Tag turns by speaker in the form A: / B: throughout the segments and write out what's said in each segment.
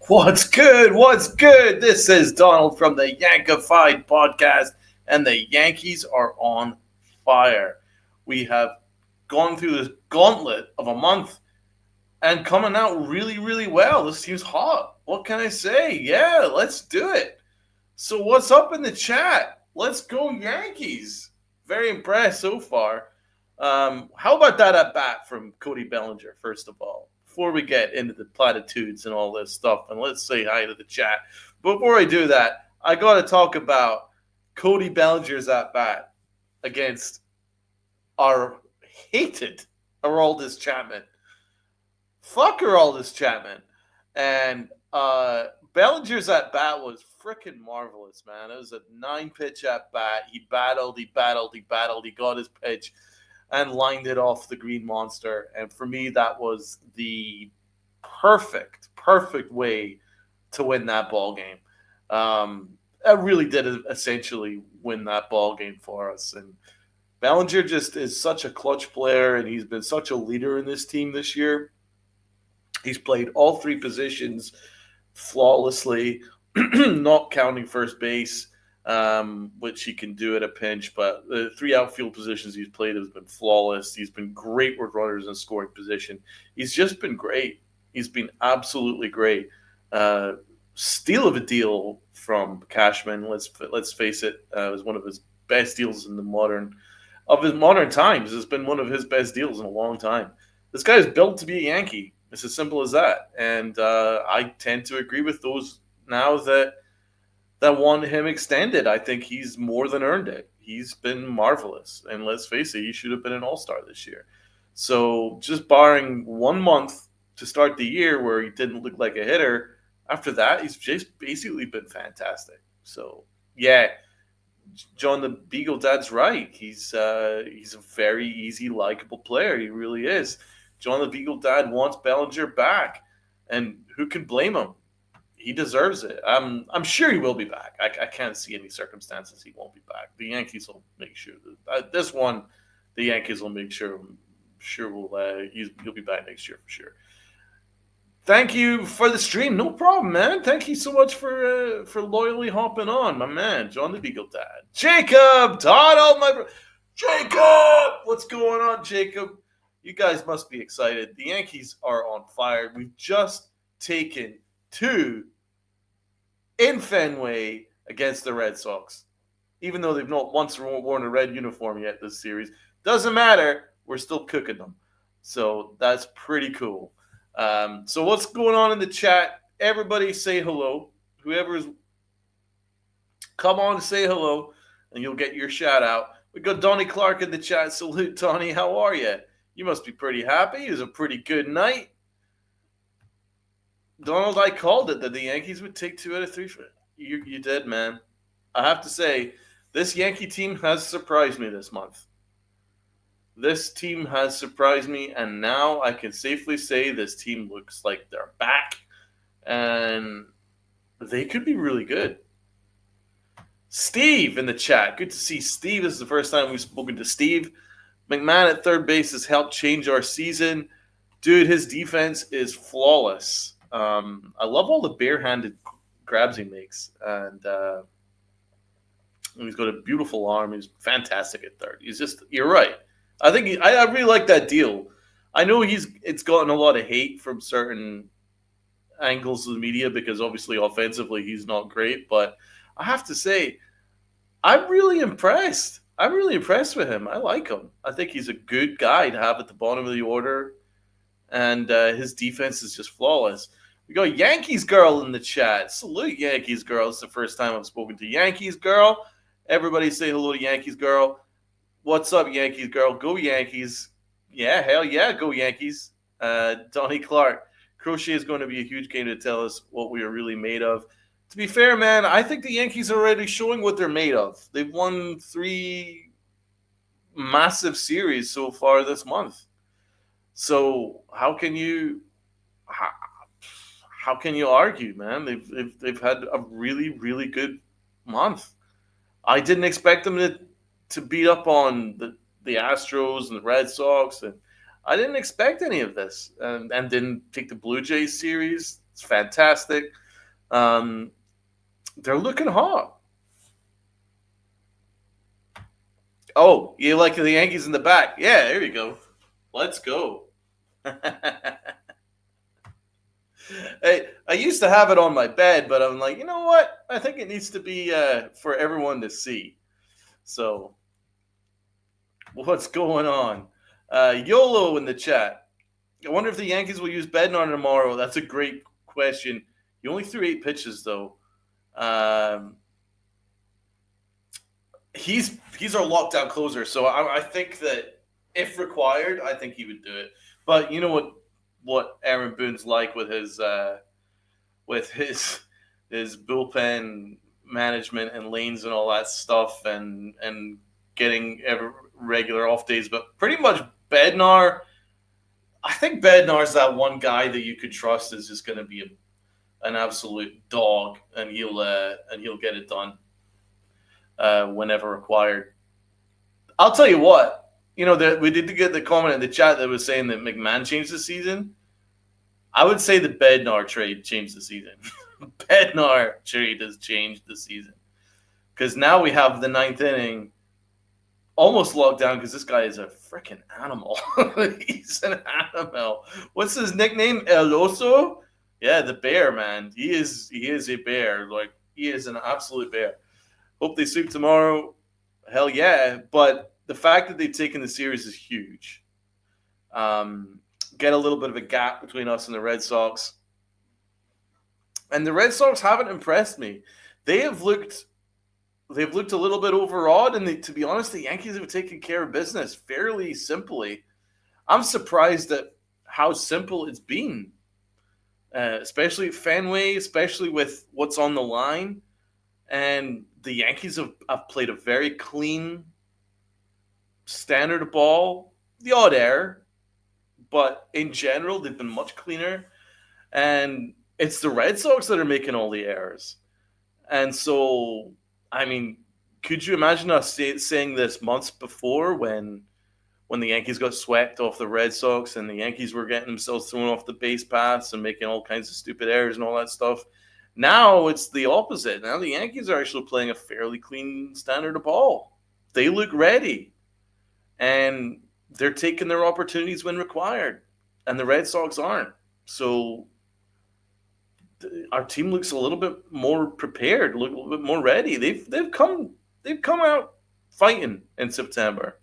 A: What's good? What's good? This is Donald from the Yankified podcast, and the Yankees are on fire. We have gone through this gauntlet of a month and coming out really, really well. This team's hot. What can I say? Yeah, let's do it. So, what's up in the chat? Let's go, Yankees. Very impressed so far. How about that at bat from Cody Bellinger, first of all, before we get into the platitudes and all this stuff? And let's say hi to the chat. Before I do that, I got to talk about Cody Bellinger's at bat against our hated Aroldis Chapman. Fuck Aroldis Chapman. And Bellinger's at bat was freaking marvelous, man. It was a 9-pitch at bat. He battled. He got his pitch and lined it off the Green Monster. And for me, that was the perfect way to win that ball game. It really did essentially win that ball game for us. And Bellinger just is such a clutch player, and he's been such a leader in this team this year. He's played all three positions flawlessly, not counting first base, which he can do at a pinch. But the three outfield positions he's played has been flawless. He's been great with runners in scoring position. He's just been great. He's been absolutely great. Steal of a deal from Cashman. Let's face it. It was one of his best deals in the modern times. It's been one of his best deals in a long time. This guy is built to be a Yankee. It's as simple as that. And I tend to agree with those now that want him extended. I think he's more than earned it. He's been marvelous. And let's face it, he should have been an all-star this year. So just barring 1 month to start the year where he didn't look like a hitter, after that, he's just basically been fantastic. So, yeah, John the Beagle Dad's right. He's a very easy, likable player. He really is. John the Beagle Dad wants Bellinger back, and who can blame him? He deserves it. I'm sure he will be back. I can't see any circumstances he won't be back. The Yankees will make sure that this one, the Yankees will make sure. He'll be back next year for sure. Thank you for the stream. No problem, man. Thank you so much for loyally hopping on, my man, John the Beagle Dad. Jacob, Donald, my Jacob, what's going on, Jacob? You guys must be excited. The Yankees are on fire. We've just taken 2 in Fenway against the Red Sox. Even though they've not once worn a red uniform yet this series. Doesn't matter. We're still cooking them. So that's pretty cool. So what's going on in the chat? Everybody say hello. Whoever's come on, say hello, and you'll get your shout out. We got Donnie Clark in the chat. Salute, Donnie. How are you? You must be pretty happy. It was a pretty good night. Donald, I called it that the Yankees would take 2 out of 3. You did, man. I have to say, this Yankee team has surprised me this month. This team has surprised me, and now I can safely say this team looks like they're back, and they could be really good. Steve in the chat. Good to see Steve. This is the first time we've spoken to Steve. McMahon at third base has helped change our season. Dude, his defense is flawless. I love all the barehanded grabs he makes, and he's got a beautiful arm. He's fantastic at third. You're right. I think I really like that deal. I know it's gotten a lot of hate from certain angles of the media because obviously offensively he's not great, but I have to say I'm really impressed. I'm really impressed with him. I like him. I think he's a good guy to have at the bottom of the order, and his defense is just flawless. We got Yankees Girl in the chat. Salute, Yankees Girl. It's the first time I've spoken to Yankees Girl. Everybody say hello to Yankees Girl. What's up, Yankees Girl? Go Yankees. Yeah, hell yeah, go Yankees. Donnie Clark. Crochet is going to be a huge game to tell us what we are really made of. To be fair, man, I think the Yankees are already showing what they're made of. They've won 3 massive series so far this month. So how can you argue, man? They've had a really, really good month. I didn't expect them to beat up on the Astros and the Red Sox, and I didn't expect any of this, and didn't take the Blue Jays series It's fantastic. Um, they're looking hot. Oh, you like the Yankees in the back? Yeah, there you go. Let's go. I used to have it on my bed, but I'm like, you know what? I think it needs to be for everyone to see. So, what's going on? YOLO in the chat. I wonder if the Yankees will use Bednar tomorrow. That's a great question. He only threw 8 pitches, though. Um, he's our lockdown closer, so I think that if required, I think he would do it. But you know what Aaron Boone's like with his bullpen management and lanes and all that stuff, and getting regular off days. But pretty much Bednar, I think Bednar's that one guy that you could trust is just going to be an absolute dog, and he'll get it done whenever required. I'll tell you what, that we did get the comment in the chat that was saying that McMahon changed the season. I would say the Bednar trade changed the season. Bednar trade has changed the season because now we have the ninth inning almost locked down because this guy is a freaking animal. He's an animal. What's his nickname? El Oso? Yeah, the bear, man. He is a bear. Like, he is an absolute bear. Hope they sweep tomorrow. Hell yeah. But the fact that they've taken the series is huge. Get a little bit of a gap between us and the Red Sox. And the Red Sox haven't impressed me. They've looked a little bit overawed, and to be honest, the Yankees have taken care of business fairly simply. I'm surprised at how simple it's been, especially at Fenway, especially with what's on the line. And the Yankees have played a very clean standard of ball, the odd error, but in general, they've been much cleaner. And it's the Red Sox that are making all the errors. And so, I mean, could you imagine us saying this months before when the Yankees got swept off the Red Sox and the Yankees were getting themselves thrown off the base paths and making all kinds of stupid errors and all that stuff? Now it's the opposite. Now the Yankees are actually playing a fairly clean standard of ball. They look ready. And they're taking their opportunities when required. And the Red Sox aren't. So our team looks a little bit more prepared, look a little bit more ready. They've come out fighting in September.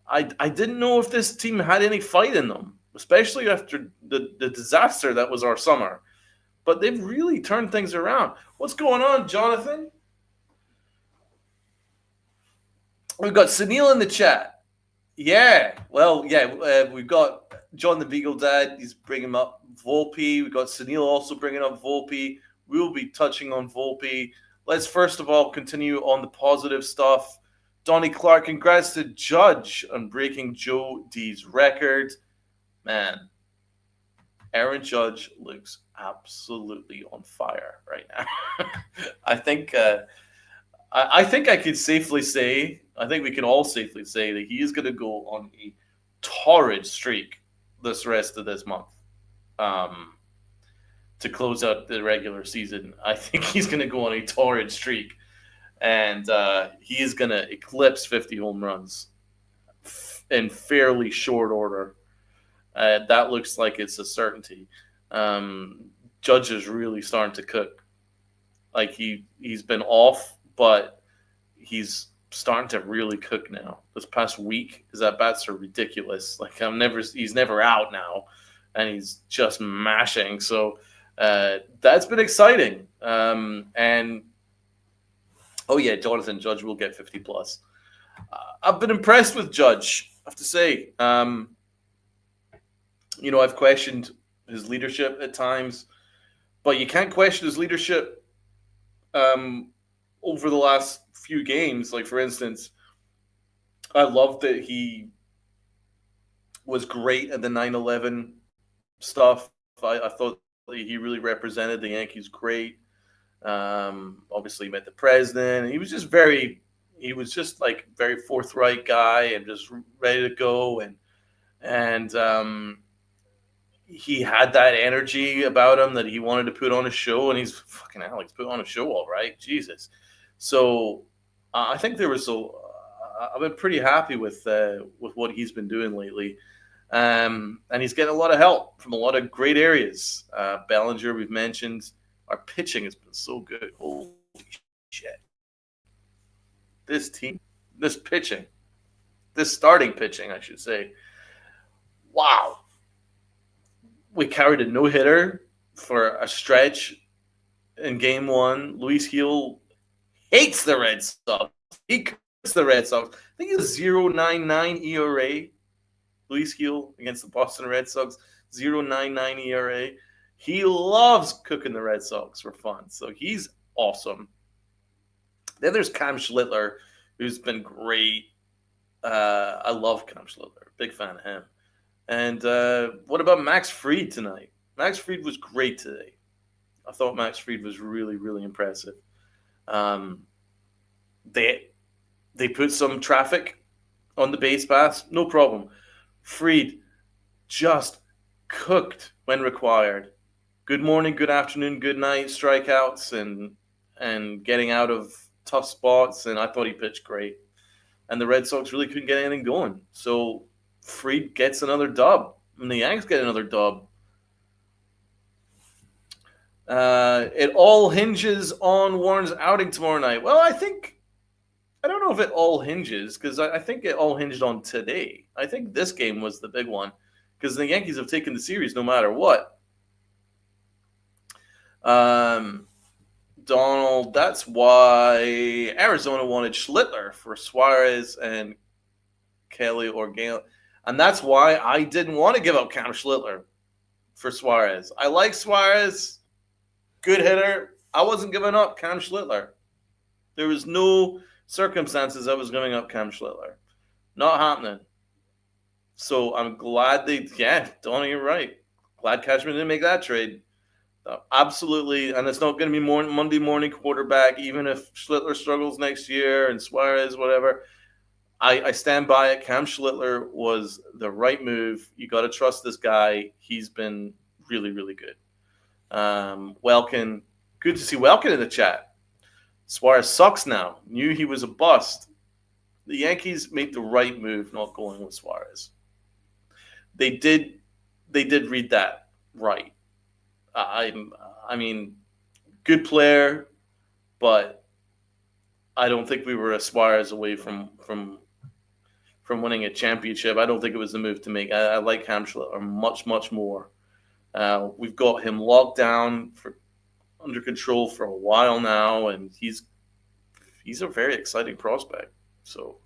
A: I didn't know if this team had any fight in them, especially after the disaster that was our summer. But they've really turned things around. What's going on, Jonathan? We've got Sunil in the chat. Yeah, well, yeah, we've got John the Beagle Dad. He's bringing up Volpe. We've got Sunil also bringing up Volpe. We'll be touching on Volpe. Let's first of all continue on the positive stuff. Donnie Clark, congrats to Judge on breaking Joe D's record. Man, Aaron Judge looks absolutely on fire right now. I think I could safely say, I think we can all safely say that he is going to go on a torrid streak this rest of this month to close out the regular season. I think he's going to go on a torrid streak, and he is going to eclipse 50 home runs in fairly short order. That looks like it's a certainty. Judge is really starting to cook. Like he's been off, but he's starting to really cook now. This past week, his at-bats are ridiculous. Like he's never out now, and he's just mashing. So that's been exciting. And oh yeah, Jonathan, Judge will get 50 plus. I've been impressed with Judge, I have to say. I've questioned his leadership at times, but you can't question his leadership over the last few games. Like, for instance, I love that he was great at the 9/11 stuff. I thought that he really represented the Yankees great. Obviously, he met the president. He was just very forthright guy and just ready to go. And he had that energy about him that he wanted to put on a show, and he's fucking hell, he's put on a show all right. Jesus. So I think there was a. I've been pretty happy with what he's been doing lately, and he's getting a lot of help from a lot of great areas. Bellinger, we've mentioned. Our pitching has been so good. Holy shit! This team, this pitching, this starting pitching, I should say. Wow, we carried a no hitter for a stretch in game one. Luis Gil hates the Red Sox. He curses the Red Sox. I think it's 0.99 ERA. Luis Gil against the Boston Red Sox, 0.99 ERA. He loves cooking the Red Sox for fun, so he's awesome. Then there's Cam Schlittler, who's been great. I love Cam Schlittler. Big fan of him. And what about Max Fried tonight? Max Fried was great today. I thought Max Fried was really, really impressive. They put some traffic on the base paths, no problem. Fried just cooked when required. Good morning, good afternoon, good night, strikeouts, and getting out of tough spots. And I thought he pitched great. And the Red Sox really couldn't get anything going. So Fried gets another dub, and the Yanks get another dub. It all hinges on Warren's outing tomorrow night. Well, I don't know if it all hinges, because I think it all hinged on today. I think this game was the big one, because the Yankees have taken the series no matter what. Donald, that's why Arizona wanted Schlittler for Suarez and Kelly or Gale. And that's why I didn't want to give up Cam Schlittler for Suarez. I like Suarez, good hitter. I wasn't giving up Cam Schlittler. There was no circumstances I was giving up Cam Schlittler. Not happening. So I'm glad Donnie, you're right. Glad Cashman didn't make that trade. Absolutely, and it's not going to be Monday morning quarterback, even if Schlittler struggles next year and Suarez, whatever. I stand by it. Cam Schlittler was the right move. You got to trust this guy. He's been really, really good. Welkin, good to see Welkin in the chat. Suarez sucks now. Knew he was a bust. The Yankees made the right move not going with Suarez. They did read that right. I mean, good player, but I don't think we were a Suarez away from winning a championship. I don't think it was the move to make. I like Cam Schlittler much, much more. We've got him locked down under control for a while now, and he's a very exciting prospect. So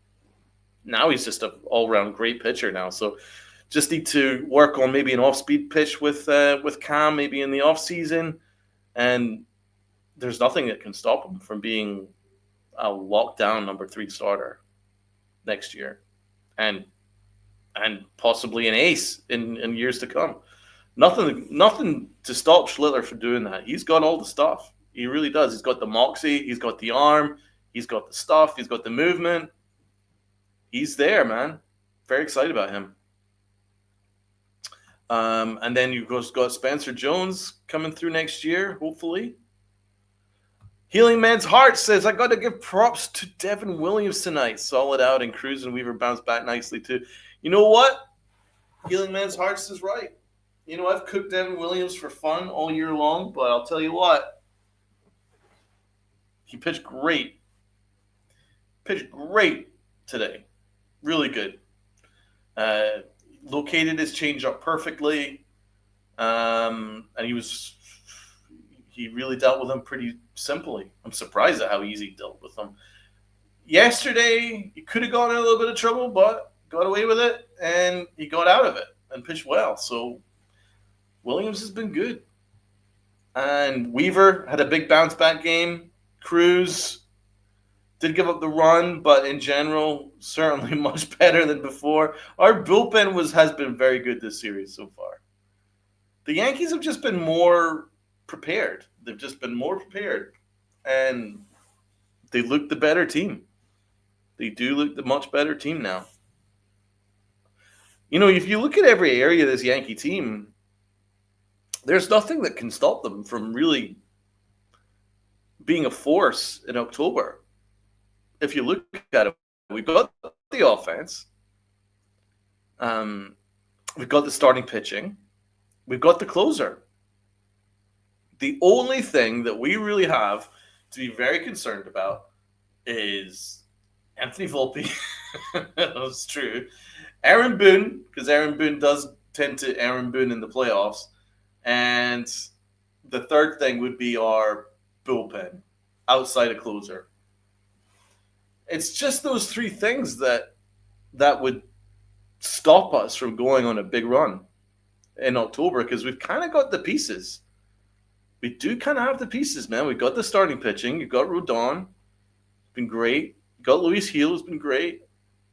A: now he's just an all-round great pitcher now. So just need to work on maybe an off-speed pitch with Cam maybe in the off-season, and there's nothing that can stop him from being a lockdown number 3 starter next year, and possibly an ace in years to come. Nothing to stop Schlittler from doing that. He's got all the stuff. He really does. He's got the moxie. He's got the arm. He's got the stuff. He's got the movement. He's there, man. Very excited about him. And then you've got Spencer Jones coming through next year, hopefully. Healing Man's Heart says, I got to give props to Devin Williams tonight. Solid out, and Cruz and Weaver bounced back nicely too. You know what? Healing Man's Heart is right. You know, I've cooked Devin Williams for fun all year long, but I'll tell you what. He pitched great. Pitched great today. Really good. Located his changeup perfectly. And he really dealt with him pretty simply. I'm surprised at how easy he dealt with him. Yesterday, he could have gone in a little bit of trouble, but got away with it, and he got out of it and pitched well. So Williams has been good. And Weaver had a big bounce-back game. Cruz did give up the run, but in general, certainly much better than before. Our bullpen has been very good this series so far. The Yankees have just been more prepared. They've just been more prepared, and they look the better team. They do look the much better team now. You know, if you look at every area of this Yankee team, there's nothing that can stop them from really being a force in October. If you look at it, we've got the offense, um, we've got the starting pitching, we've got the closer. The only thing that we really have to be very concerned about is Anthony Volpe. That's true. Aaron Boone, because Aaron Boone does tend to Aaron Boone in the playoffs. And the third thing would be our bullpen outside a closer. It's just those three things that would stop us from going on a big run in October because we've kind of got the pieces. We do kind of have the pieces, man. We've got the starting pitching. You've got Rodon, been great. You've got Luis Gil, who's been great.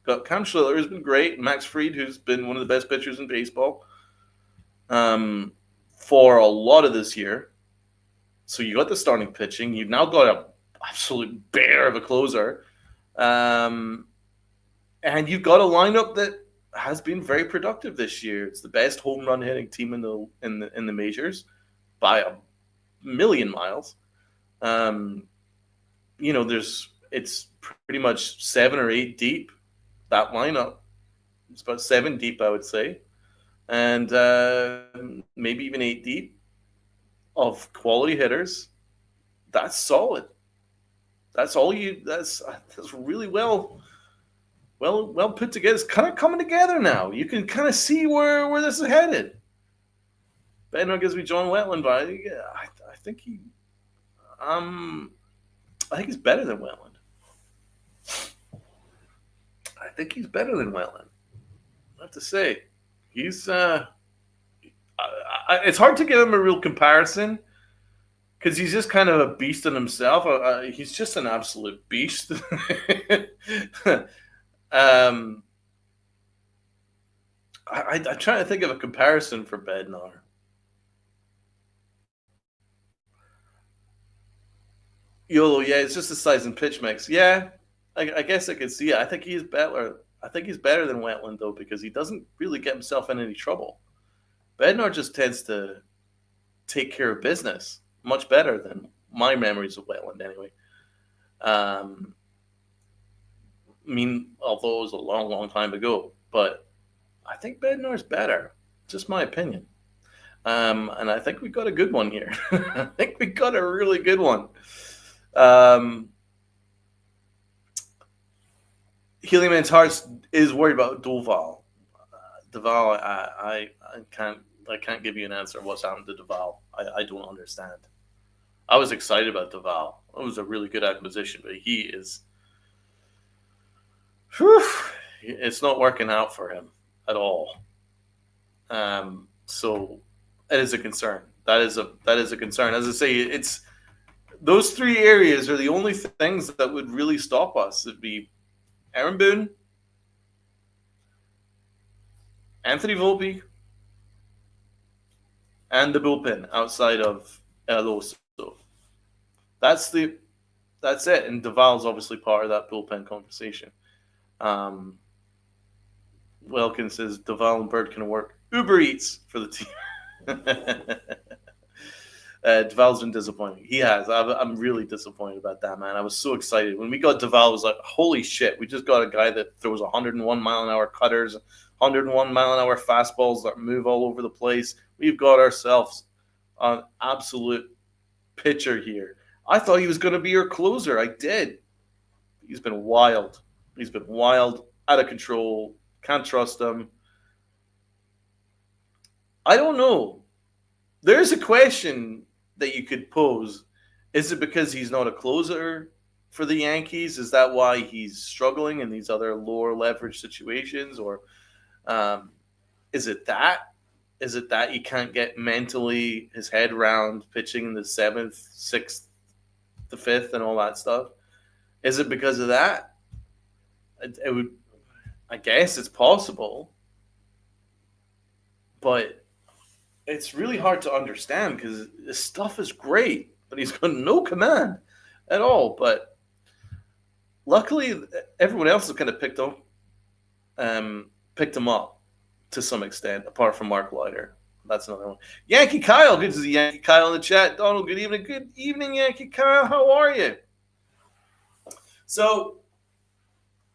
A: Got Cam Schiller, who's been great. Max Fried, who's been one of the best pitchers in baseball for a lot of this year. So you got the starting pitching. You've now got an absolute bear of a closer. And you've got a lineup that has been very productive this year. It's the best home run hitting team in the majors by a million miles. It's pretty much 7 or 8 deep. That lineup, it's about 7 deep, I would say, and maybe even 8 deep of quality hitters. That's solid. That's all you. That's really well put together. It's kind of coming together now. You can kind of see where this is headed. Bednar gives me John Wetland, but I think he's better than Wetland. I think he's better than Wetland. I have to say, he's. It's hard to give him a real comparison because he's just kind of a beast in himself. He's just an absolute beast. I'm trying to think of a comparison for Bednar. YOLO, yeah, it's just the size and pitch mix. Yeah, I guess I could see it. I think he's better. I think he's better than Wetland though because he doesn't really get himself in any trouble. Bednar just tends to take care of business much better than my memories of Wetland anyway. I mean, although it was a long, long time ago, but I think Bednar's better. Just my opinion. And I think we got a good one here. I think we got a really good one. Helium's Hearts is worried about Duval. Duval, I can't give you an answer. What's happened to Duval? I don't understand. I was excited about Duval. It was a really good acquisition, but he is. It's not working out for him at all. So it is a concern. That is a concern. As I say, it's those three areas are the only things that would really stop us. It'd be Aaron Boone, Anthony Volpe, and the bullpen outside of Eloso. That's it. And Duval's obviously part of that bullpen conversation. Welkin says Duval and Bird can work Uber Eats for the team. Duval's been disappointing. He has. I'm really disappointed about that, man. I was so excited. When we got Duval, I was like, holy shit, we just got a guy that throws 101 mile an hour cutters, 101 mile an hour fastballs that move all over the place. We've got ourselves an absolute pitcher here. I thought he was going to be our closer. I did. He's been wild. He's been wild, out of control. Can't trust him. I don't know. There's a question that you could pose. Is it because he's not a closer for the Yankees? Is that why he's struggling in these other lower leverage situations? Or is it that? Is it that he can't get mentally his head around pitching in the 7th, 6th, the 5th, and all that stuff? Is it because of that? I guess it's possible. But it's really hard to understand because this stuff is great, but he's got no command at all. But luckily, everyone else has kind of picked him up to some extent, apart from Mark Leiter. That's another one. Yankee Kyle, good to see Yankee Kyle in the chat. Donald, good evening. Good evening, Yankee Kyle. How are you? So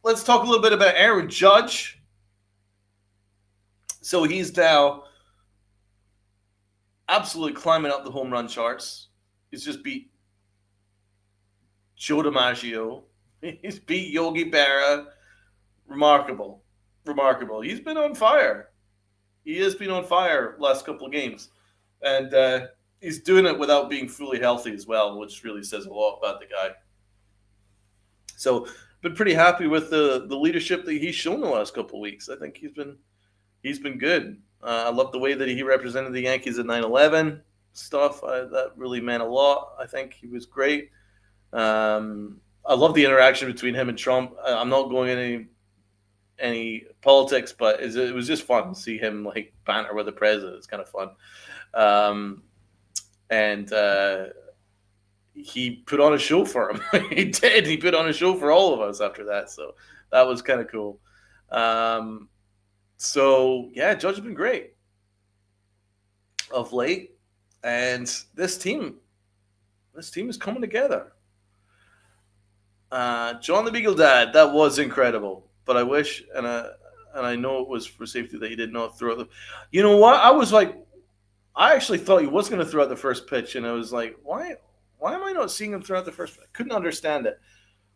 A: let's talk a little bit about Aaron Judge. So he's now absolutely climbing up the home run charts. He's just beat Joe DiMaggio. He's beat Yogi Berra. Remarkable. Remarkable. He's been on fire. He has been on fire last couple of games. And he's doing it without being fully healthy as well, which really says a lot about the guy. So been pretty happy with the leadership that he's shown the last couple of weeks. I think he's been good. I love the way that he represented the Yankees at 9/11 stuff. That really meant a lot. I think he was great. I love the interaction between him and Trump. I'm not going any politics, but it was just fun to see him like banter with the president. It's kind of fun. And he put on a show for him. He did. He put on a show for all of us after that. So that was kind of cool. So yeah, Judge has been great of late, and this team is coming together. John the Beagle Dad, that was incredible. But I wish, and I know it was for safety that he did not throw it. You know what? I actually thought he was going to throw out the first pitch, and I was like, why am I not seeing him throw out the first pitch? I couldn't understand it.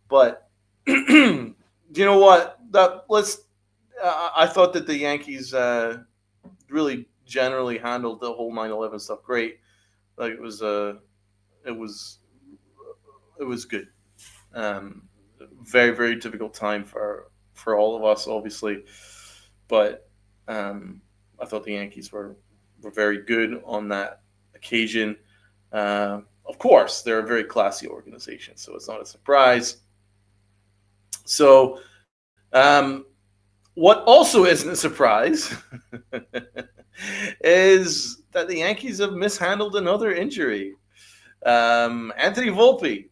A: But you know what? I thought that the Yankees really generally handled the whole 9/11 stuff great. Like it was good. Very, very difficult time for all of us, obviously. But I thought the Yankees were very good on that occasion. Of course, they're a very classy organization, so it's not a surprise. So, what also isn't a surprise is that the Yankees have mishandled another injury. Anthony Volpe.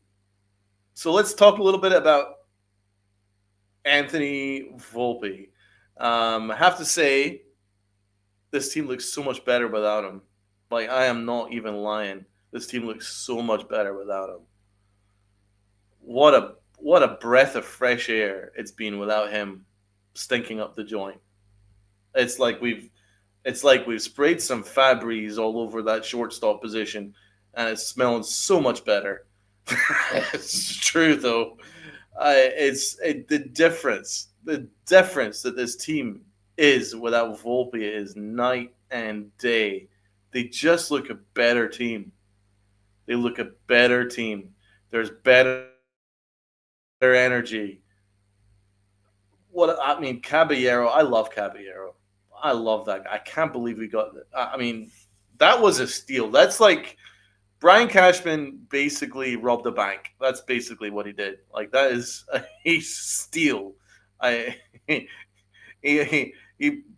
A: So let's talk a little bit about Anthony Volpe. I have to say, this team looks so much better without him. Like, I am not even lying. This team looks so much better without him. What a breath of fresh air it's been without him stinking up the joint. It's like we've sprayed some Febreze all over that shortstop position, and it's smelling so much better. It's true though. The difference that this team is without Volpe is night and day. They just look a better team. They look a better team. There's better energy. Caballero. I love Caballero. I love that guy. I can't believe we got that. I mean, that was a steal. That's like Brian Cashman basically robbed a bank. That's basically what he did. Like, that is a steal. He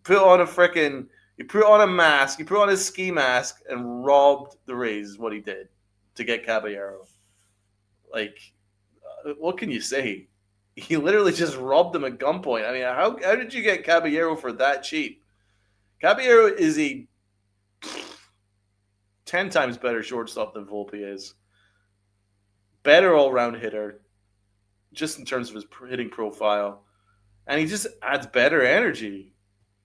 A: put on a mask. He put on a ski mask and robbed the Rays. Is what he did to get Caballero. Like, what can you say? He literally just robbed them at gunpoint. I mean, how did you get Caballero for that cheap? Caballero is a 10 times better shortstop than Volpe is. Better all-round hitter, just in terms of his hitting profile. And he just adds better energy.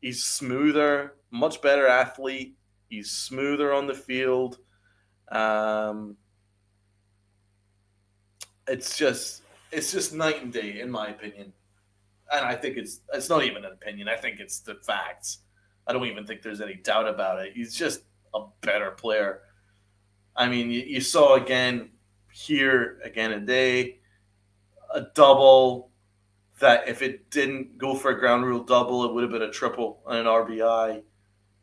A: He's smoother, much better athlete. He's smoother on the field. It's just night and day, in my opinion. And I think it's not even an opinion. I think it's the facts. I don't even think there's any doubt about it. He's just a better player. I mean, you saw again today, a double that if it didn't go for a ground rule double, it would have been a triple and an RBI.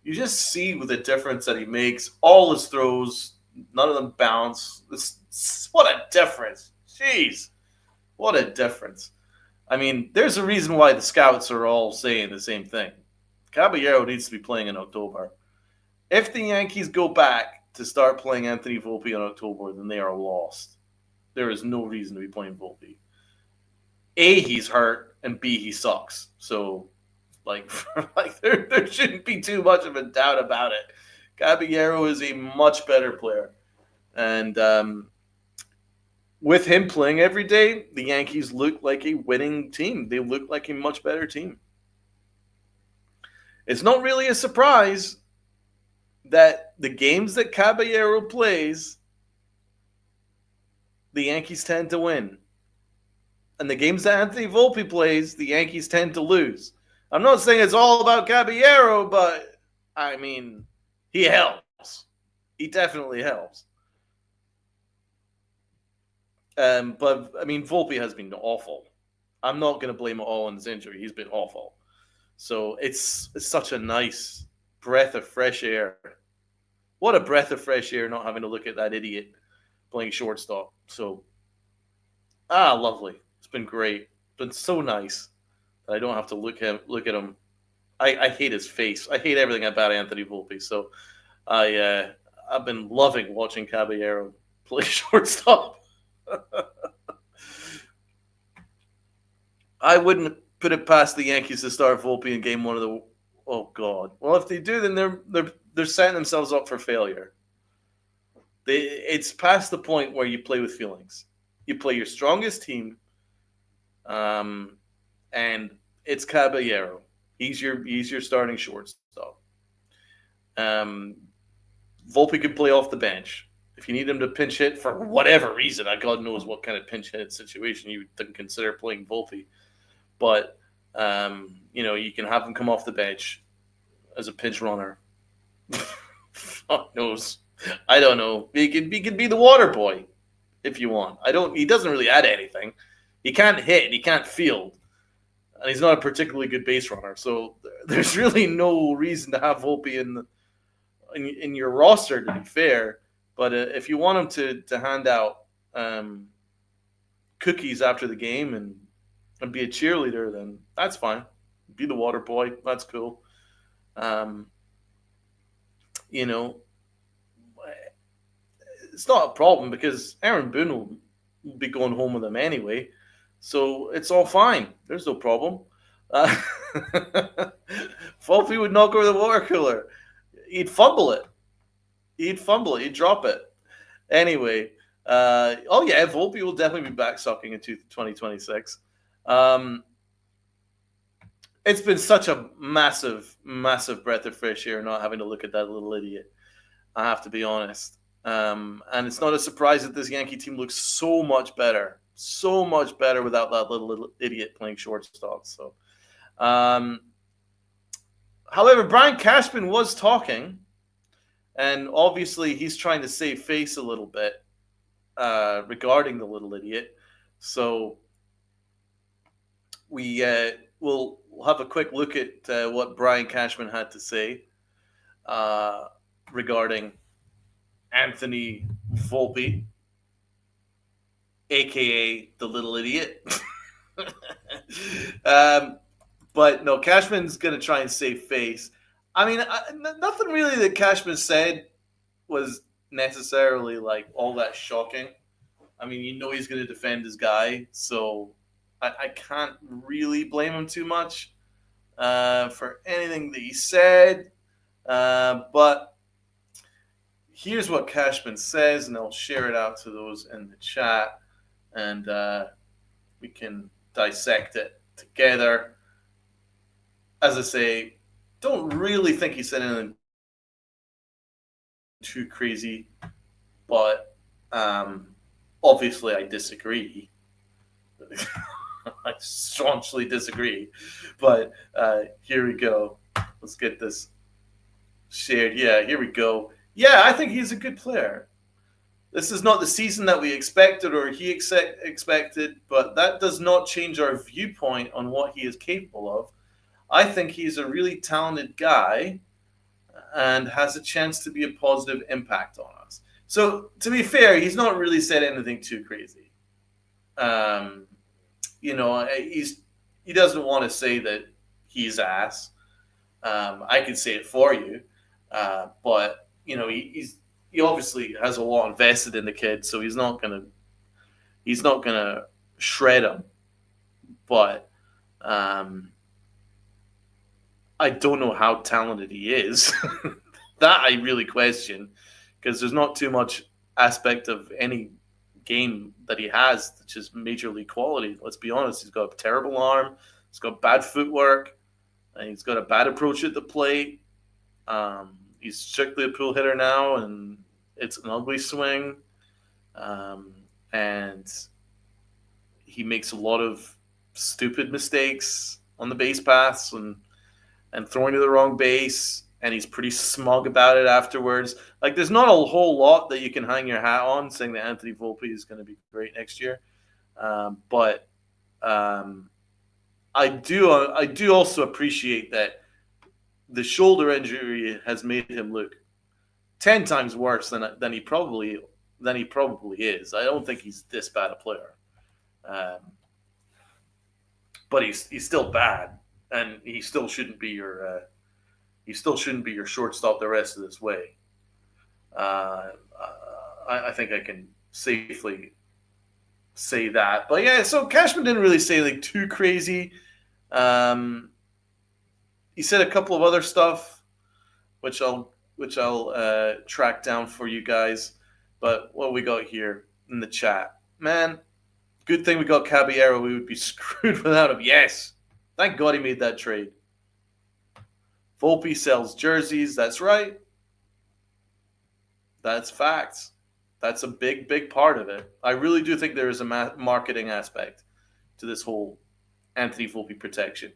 A: You just see with the difference that he makes. All his throws, none of them bounce. What a difference. Jeez, what a difference. I mean, there's a reason why the scouts are all saying the same thing. Caballero needs to be playing in October. If the Yankees go back to start playing Anthony Volpe in October, then they are lost. There is no reason to be playing Volpe. A, he's hurt, and B, he sucks. So, there shouldn't be too much of a doubt about it. Caballero is a much better player. And with him playing every day, the Yankees look like a winning team. They look like a much better team. It's not really a surprise that the games that Caballero plays, the Yankees tend to win. And the games that Anthony Volpe plays, the Yankees tend to lose. I'm not saying it's all about Caballero, but I mean, he helps. He definitely helps. But I mean, Volpe has been awful. I'm not going to blame it all on his injury. He's been awful. So it's such a nice breath of fresh air. What a breath of fresh air not having to look at that idiot playing shortstop. So, lovely. It's been great. It's been so nice that I don't have to look at him. I hate his face. I hate everything about Anthony Volpe. So I've been loving watching Caballero play shortstop. I wouldn't put it past the Yankees to start Volpe in Game 1 of the. Oh God! Well, if they do, then they're setting themselves up for failure. It's past the point where you play with feelings. You play your strongest team, and it's Caballero. He's your starting shortstop. Volpe could play off the bench. If you need him to pinch hit for whatever reason, God knows what kind of pinch hit situation you would consider playing Volpe. But you can have him come off the bench as a pinch runner. Fuck knows. I don't know. He could be the water boy if you want. He doesn't really add anything. He can't hit. He can't field. And he's not a particularly good base runner. So there's really no reason to have Volpe in your roster, to be fair. But if you want him to hand out cookies after the game and be a cheerleader, then that's fine. Be the water boy. That's cool. It's not a problem because Aaron Boone will be going home with him anyway. So it's all fine. There's no problem. Volpe would knock over the water cooler. He'd fumble it. He'd drop it. Anyway, Volpe will definitely be back sucking in 2026. It's been such a massive, massive breath of fresh air not having to look at that little idiot. I have to be honest. And it's not a surprise that this Yankee team looks so much better without that little idiot playing shortstop. So, however, Brian Cashman was talking, and obviously he's trying to save face a little bit regarding the little idiot. So we'll have a quick look at what Brian Cashman had to say regarding Anthony Volpe, a.k.a. the little idiot. But no, Cashman's going to try and save face. I mean, nothing really that Cashman said was necessarily like all that shocking. I mean, he's going to defend his guy, so I can't really blame him too much for anything that he said. But here's what Cashman says, and I'll share it out to those in the chat, and we can dissect it together. As I say, don't really think he said anything too crazy, but obviously I disagree. I staunchly disagree. But here we go. Let's get this shared. Yeah, here we go. Yeah, I think he's a good player. This is not the season that we expected or he expected, but that does not change our viewpoint on what he is capable of. I think he's a really talented guy and has a chance to be a positive impact on us. So, to be fair, he's not really said anything too crazy. He doesn't want to say that he's ass. I can say it for you, but he obviously has a lot invested in the kid, so he's not gonna shred him. But I don't know how talented he is. That I really question because there's not too much aspect of any game that he has that's just major league quality. Let's be honest, he's got a terrible arm, he's got bad footwork, and he's got a bad approach at the plate. He's strictly a pull hitter now, and it's an ugly swing. Um, and he makes a lot of stupid mistakes on the base paths and throwing to the wrong base. And he's pretty smug about it afterwards. Like, there's not a whole lot that you can hang your hat on saying that Anthony Volpe is going to be great next year. But I do also appreciate that the shoulder injury has made him look 10 times worse than he probably is. I don't think he's this bad a player, um, but he's still bad, and he still shouldn't be your shortstop the rest of this way. Uh, I think I can safely say that. But yeah, so Cashman didn't really say like too crazy. Um, he said a couple of other stuff, which I'll track down for you guys. But what we got here in the chat, man, good thing we got Caballero. We would be screwed without him. Yes, thank God he made that trade. Volpe sells jerseys. That's right. That's facts. That's a big, big part of it. I really do think there is a marketing aspect to this whole Anthony Volpe protection.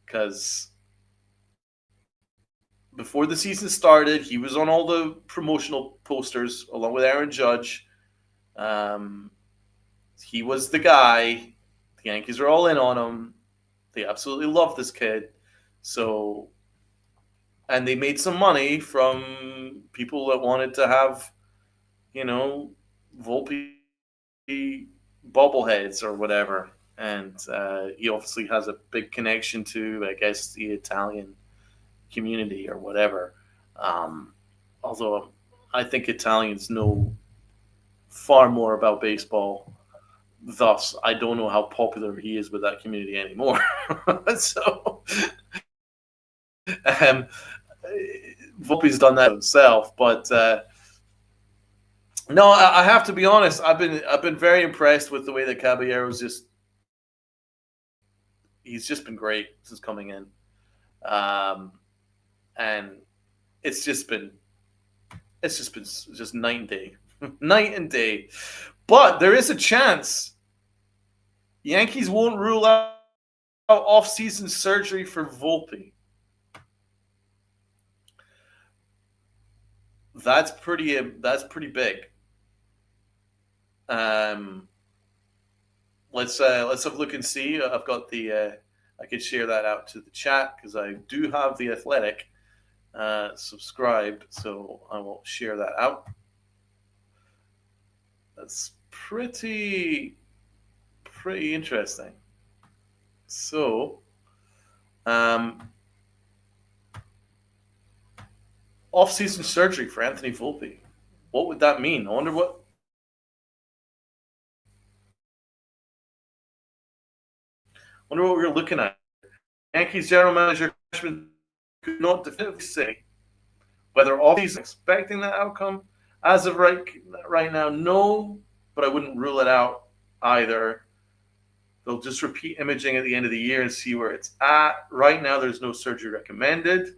A: Because before the season started, he was on all the promotional posters along with Aaron Judge. Um, he was the guy. The Yankees are all in on him. They absolutely love this kid. So, and they made some money from people that wanted to have, Volpe bobbleheads or whatever. And he obviously has a big connection to, I guess, the Italian community or whatever. Although I think Italians know far more about baseball. Thus, I don't know how popular he is with that community anymore. So, um, Volpe's done that himself, but no, I have to be honest. I've been very impressed with the way that Caballero's he's just been great since coming in, um, and it's just been just night and day, night and day. But there is a chance Yankees won't rule out off-season surgery for Volpe. That's pretty big. Um, let's have a look and see. I've got I could share that out to the chat because I do have the Athletic subscribed, so I will share that out. That's pretty interesting. So, off-season surgery for Anthony Volpe. What would that mean? I wonder what we're looking at. Yankees general manager Cashman could not definitively say whether off-season expecting that outcome. As of right now, no, but I wouldn't rule it out either. They'll just repeat imaging at the end of the year and see where it's at. Right now, there's no surgery recommended.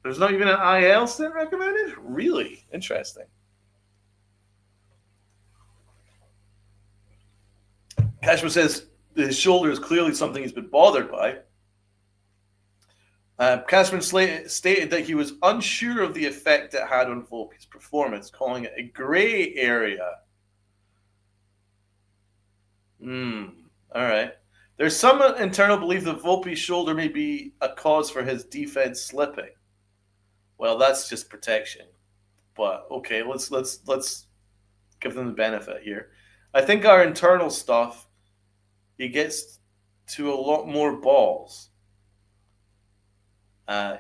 A: There's not even an IL stint recommended? Really? Interesting. Cashman says his shoulder is clearly something he's been bothered by. Cashman stated that he was unsure of the effect it had on Volpe's performance, calling it a gray area. All right. There's some internal belief that Volpe's shoulder may be a cause for his defense slipping. Well, that's just protection. But okay, let's give them the benefit here. I think our internal stuff, he gets to a lot more balls.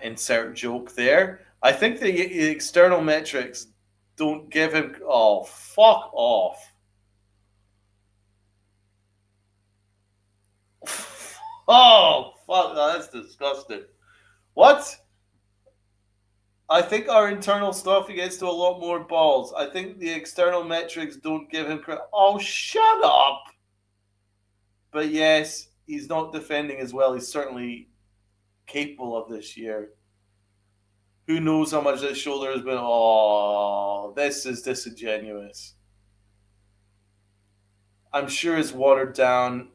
A: Insert joke there. I think the external metrics don't give him. Oh, fuck off. Oh, fuck. That's disgusting. What? I think our internal stuff, he gets to a lot more balls. I think the external metrics don't give him credit. Oh, shut up! But yes, he's not defending as well. He's certainly capable of this year. Who knows how much his shoulder has been? Oh, this is disingenuous. I'm sure it's watered down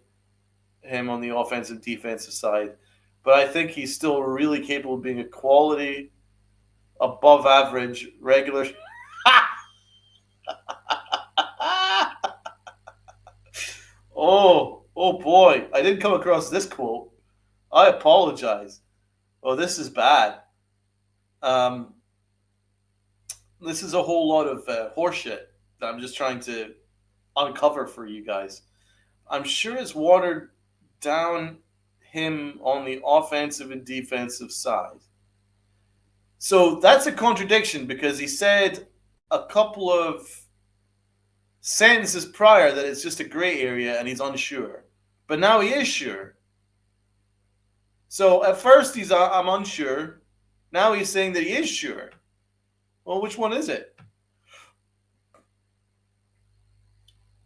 A: him on the offensive defensive side, but I think he's still really capable of being a quality, above average, regular. Oh boy. I didn't come across this quote. I apologize. Oh, this is bad. Um, this is a whole lot of horseshit that I'm just trying to uncover for you guys. I'm sure it's watered down him on the offensive and defensive side. So that's a contradiction because he said a couple of sentences prior that it's just a gray area and he's unsure. But now he is sure. So at first he's I'm unsure. Now he's saying that he is sure. Well, which one is it?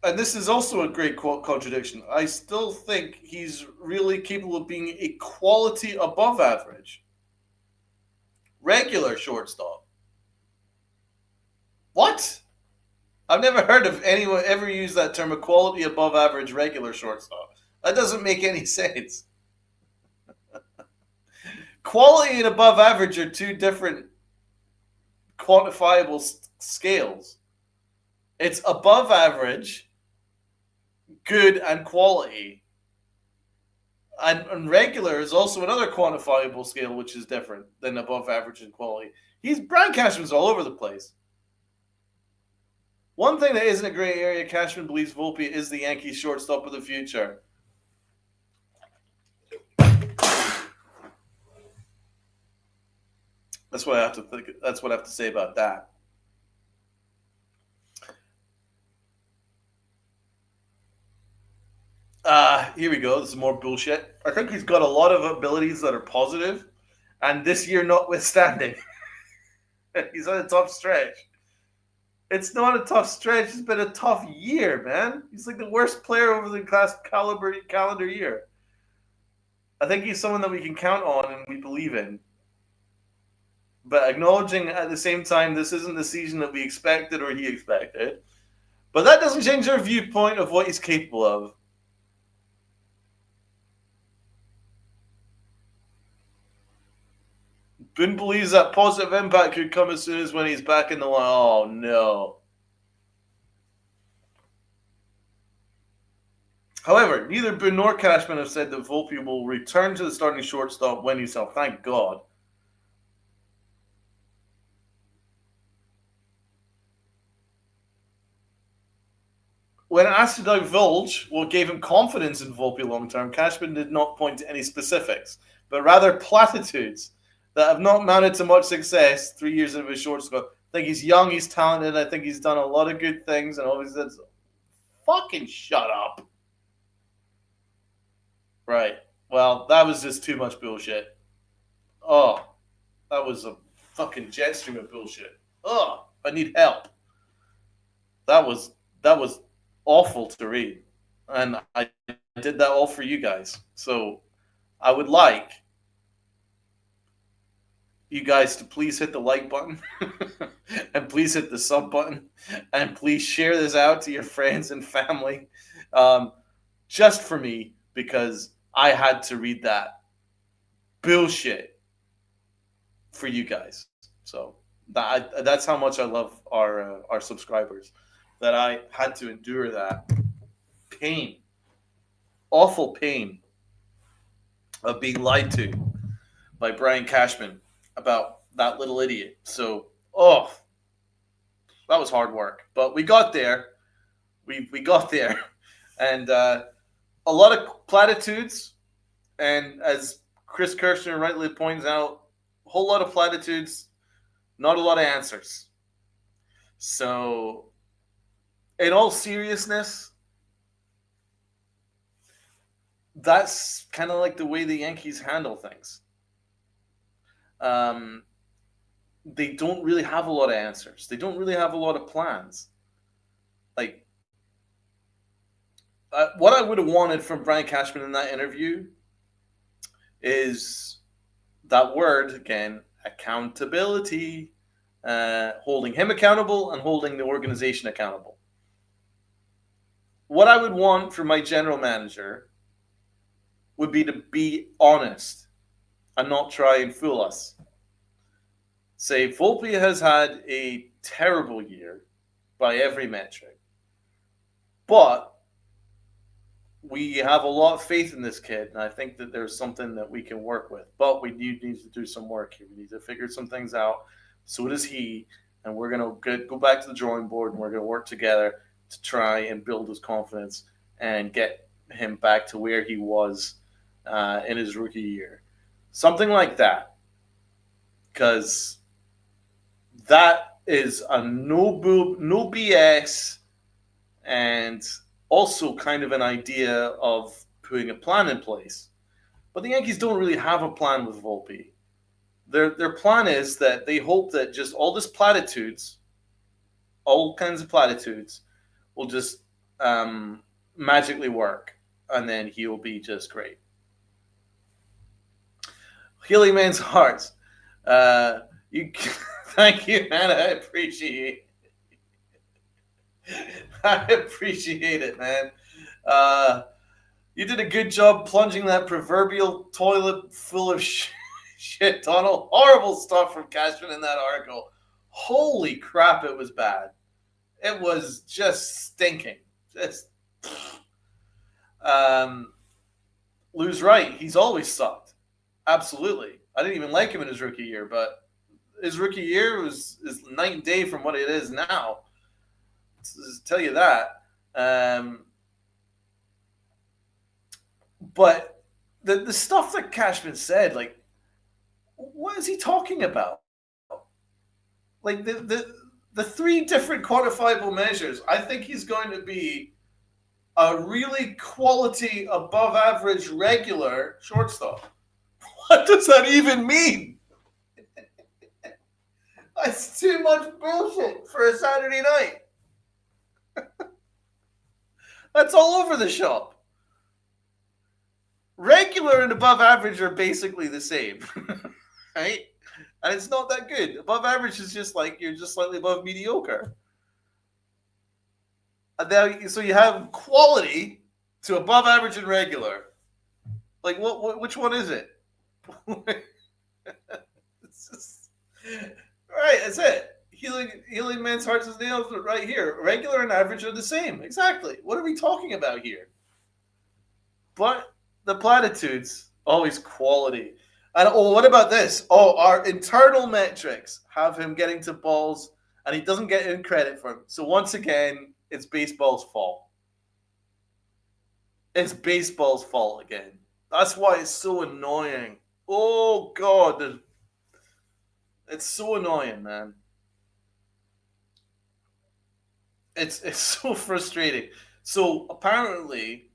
A: And this is also a great contradiction. I still think he's really capable of being a quality above average regular shortstop. What? I've never heard of anyone ever use that term, a quality above average regular shortstop. That doesn't make any sense. Quality and above average are two different quantifiable scales. It's above average, good, and quality. And regular is also another quantifiable scale, which is different than above average and quality. Brian Cashman's all over the place. One thing that isn't a gray area, Cashman believes Volpe is the Yankees shortstop of the future. That's what I have to think. That's what I have to say about that. Here we go. This is more bullshit. I think he's got a lot of abilities that are positive, and this year notwithstanding, he's on a tough stretch. It's not a tough stretch. It's been a tough year, man. He's like the worst player over the last calendar year. I think he's someone that we can count on and we believe in. But acknowledging at the same time this isn't the season that we expected or he expected. But that doesn't change our viewpoint of what he's capable of. Boone believes that positive impact could come as soon as when he's back in the line. Oh, no. However, neither Boone nor Cashman have said that Volpe will return to the starting shortstop when he's healthy. Thank God. When asked to divulge what gave him confidence in Volpe long term, Cashman did not point to any specifics, but rather platitudes that have not mounted to much success 3 years into his shortstop. I think he's young, he's talented, I think he's done a lot of good things, and obviously that's fucking shut up. Right. Well, that was just too much bullshit. Oh, that was a fucking jet stream of bullshit. Oh, I need help. That was awful to read, and I did that all for you guys. So I would like you guys to please hit the like button and please hit the sub button and please share this out to your friends and family, just for me because I had to read that bullshit for you guys. So that's how much I love our subscribers, that I had to endure that pain, awful pain of being lied to by Brian Cashman about that little idiot. So, that was hard work, but we got there. We got there, and a lot of platitudes. And as Chris Kirshner rightly points out, a whole lot of platitudes, not a lot of answers. So, in all seriousness, that's kind of like the way the Yankees handle things. they don't really have a lot of answers. They don't really have a lot of plans. Like, what I would have wanted from Brian Cashman in that interview is that word again, accountability, holding him accountable and holding the organization accountable. What I would want from my general manager would be to be honest and not try and fool us. Say, Volpe has had a terrible year by every metric, but we have a lot of faith in this kid, and I think that there's something that we can work with. But we need to do some work here. We need to figure some things out. So does he, and we're going to go back to the drawing board, and we're going to work together to try and build his confidence and get him back to where he was in his rookie year. Something like that. Because that is a no BS, and also kind of an idea of putting a plan in place. But the Yankees don't really have a plan with Volpe. Their plan is that they hope that just all this platitudes, all kinds of platitudes, will just magically work, and then he'll be just great. Healing Man's Hearts. You thank you, man. I appreciate it, man. You did a good job plunging that proverbial toilet full of shit, Donald. Horrible stuff from Cashman in that article. Holy crap, it was bad. It was just stinking. Just Lou's right. He's always sucked. Absolutely. I didn't even like him in his rookie year, but his rookie year is night and day from what it is now. I'll tell you that. But the stuff that Cashman said, like, what is he talking about? Like the three different quantifiable measures, I think he's going to be a really quality, above average, regular shortstop. What does that even mean? That's too much bullshit for a Saturday night. That's all over the shop. Regular and above average are basically the same, right? And it's not that good. Above average is just like you're just slightly above mediocre. And then, so you have quality to above average and regular. Like which one is it? It's just, right, that's it. Healing Man's Hearts is nailed right here. Regular and average are the same. Exactly. What are we talking about here? But the platitudes, always quality. And what about this? Our internal metrics have him getting to balls, and he doesn't get any credit for them. So once again, it's baseball's fault. It's baseball's fault again. That's why it's so annoying. Oh God, it's so annoying, man. It's so frustrating. So apparently,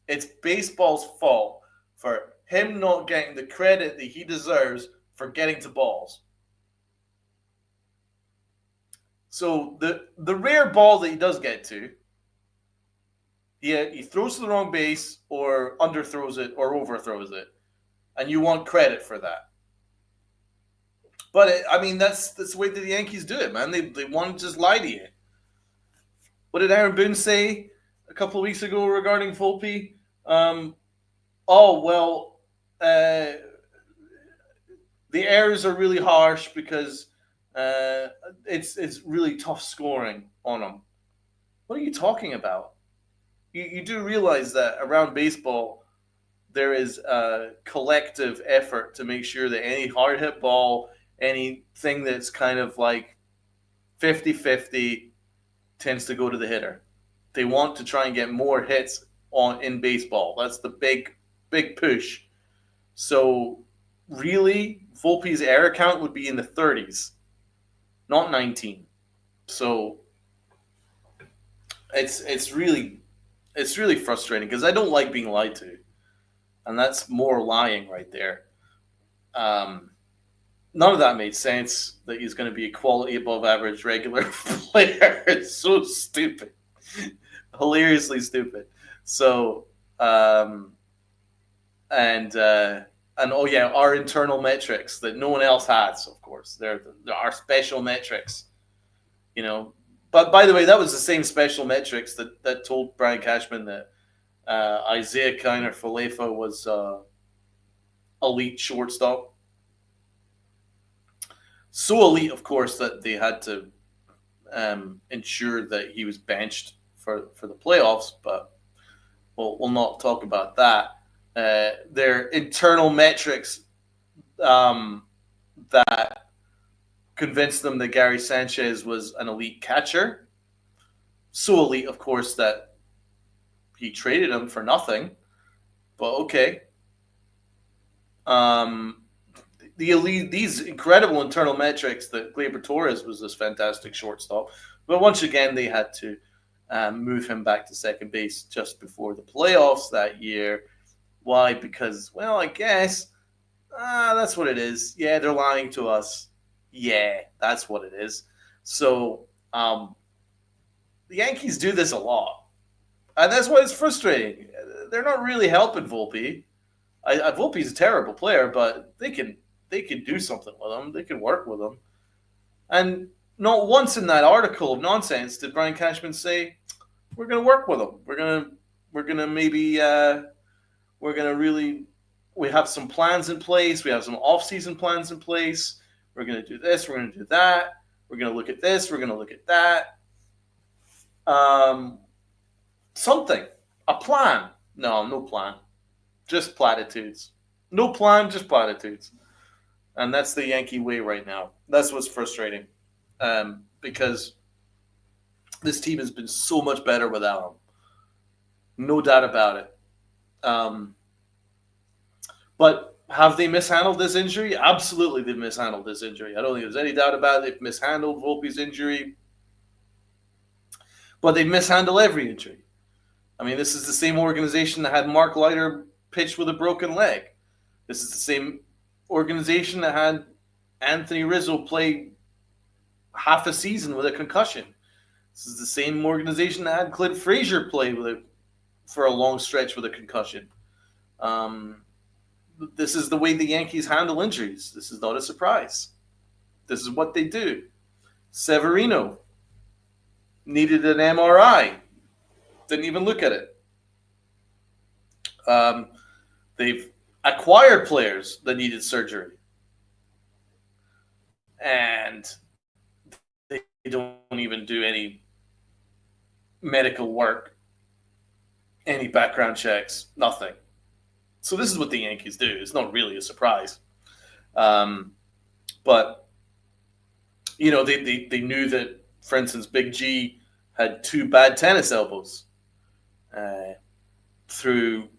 A: it's baseball's fault for him not getting the credit that he deserves for getting to balls. So the rare ball that he does get to, he throws to the wrong base or underthrows it or overthrows it, and you want credit for that. But that's the way that the Yankees do it, man. They want to just lie to you. What did Aaron Boone say a couple of weeks ago regarding Volpe? The errors are really harsh because it's really tough scoring on them. What are you talking about? You do realize that around baseball, there is a collective effort to make sure that any hard hit ball, anything that's kind of like 50-50 tends to go to the hitter. They want to try and get more hits in baseball. That's the big push. So really, Volpe's error count would be in the 30s, not 19. So it's really frustrating because I don't like being lied to, and that's more lying right there. None of that made sense. That he's going to be a quality above average regular player. It's so stupid, hilariously stupid. So, um, and uh, and oh yeah, our internal metrics that no one else has. Of course, they're our special metrics. You know, but by the way, that was the same special metrics that told Brian Cashman that Isaiah Kiner Falefa was elite shortstop. So elite, of course, that they had to ensure that he was benched for the playoffs. But we'll not talk about that. Their internal metrics um, that convinced them that Gary Sanchez was an elite catcher. So elite, of course, that he traded him for nothing. But okay. Um, the elite, these incredible internal metrics that Gleyber Torres was this fantastic shortstop, but once again they had to move him back to second base just before the playoffs that year. Why? Because, well, I guess that's what it is. Yeah, they're lying to us. Yeah, that's what it is. So the Yankees do this a lot, and that's why it's frustrating. They're not really helping Volpe. Volpe's a terrible player, but they can do something with him. They can work with him. And not once in that article of nonsense did Brian Cashman say we're going to work with him. We're gonna maybe we're gonna really we have some plans in place. We have some off-season plans in place. We're going to do this. We're going to do that. We're going to look at this. We're going to look at that. Um, Something, a plan. No plan. Just platitudes. No plan, just platitudes. And that's the Yankee way right now. That's what's frustrating, because this team has been so much better without him. No doubt about it. Um, but have they mishandled this injury? Absolutely, they've mishandled this injury. I don't think there's any doubt about it. They've mishandled Volpe's injury, but they've mishandled every injury. I mean, this is the same organization that had Mark Leiter pitch with a broken leg. This is the same organization that had Anthony Rizzo play half a season with a concussion. This is the same organization that had Clint Frazier play for a long stretch with a concussion. Um, this is the way the Yankees handle injuries. This is not a surprise. This is what they do. Severino needed an MRI. Didn't even look at it. They've acquired players that needed surgery, and they don't even do any medical work, any background checks, nothing. So this is what the Yankees do. It's not really a surprise. But, they knew that, for instance, Big G had two bad tennis elbows through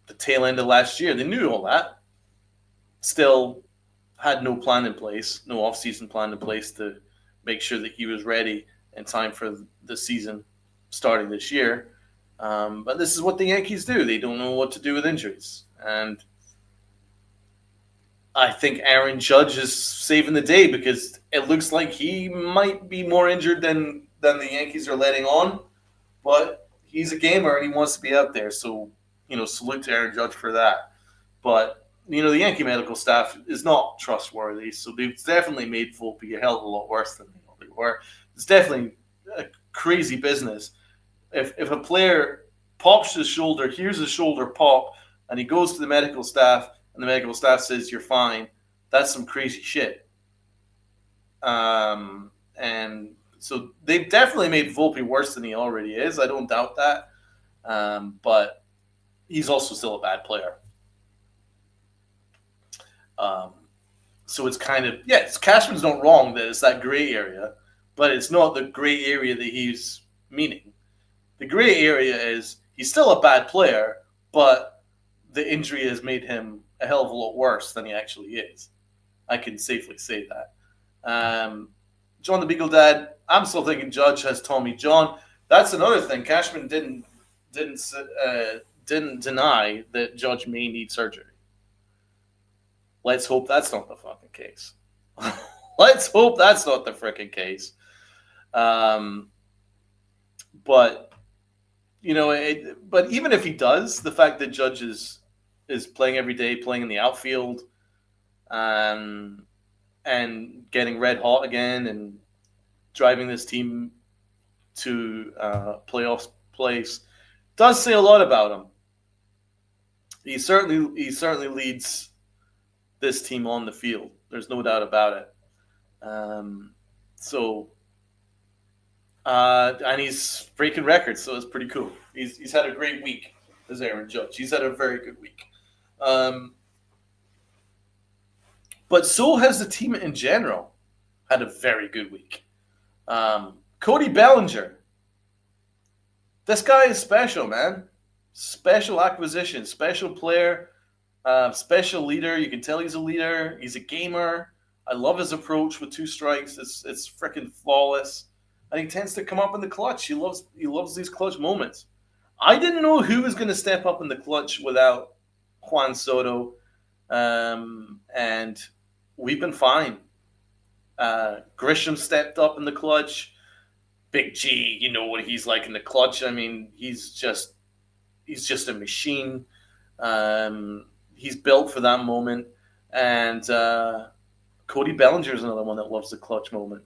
A: the tail end of last year. They knew all that. Still had no plan in place, no off-season plan in place to make sure that he was ready in time for the season starting this year. But this is what the Yankees do. They don't know what to do with injuries. And I think Aaron Judge is saving the day because it looks like he might be more injured than the Yankees are letting on. But he's a gamer and he wants to be out there. So, salute to Aaron Judge for that. But, the Yankee medical staff is not trustworthy. So they've definitely made Volpe a hell of a lot worse than they were. It's definitely a crazy business. If a player pops his shoulder, hears his shoulder pop, and he goes to the medical staff, and the medical staff says you're fine, that's some crazy shit. And so they've definitely made Volpe worse than he already is. I don't doubt that. But he's also still a bad player. So it's kind of, Cashman's not wrong that it's that gray area, but it's not the gray area that he's meaning. The gray area is he's still a bad player, but the injury has made him a hell of a lot worse than he actually is. I can safely say that. John the Beagle Dad, I'm still thinking Judge has Tommy John. That's another thing. Cashman didn't deny that Judge may need surgery. Let's hope that's not the fucking case. Let's hope that's not the frickin' case. Um, but but even if he does, the fact that Judge is playing every day, playing in the outfield, um, and getting red hot again, and driving this team to playoff place, does say a lot about him. He certainly leads this team on the field. There's no doubt about it. Um, so and he's breaking records, so it's pretty cool. He's had a great week as Aaron Judge. He's had a very good week. Um, but so has the team in general had a very good week. Cody Bellinger. This guy is special, man. Special acquisition, special player, special leader. You can tell he's a leader. He's a gamer. I love his approach with two strikes. It's freaking flawless. And he tends to come up in the clutch. He loves these clutch moments. I didn't know who was going to step up in the clutch without Juan Soto, and we've been fine. Grisham stepped up in the clutch. Big G, you know what he's like in the clutch. I mean, he's just a machine. He's built for that moment, and Cody Bellinger is another one that loves the clutch moment,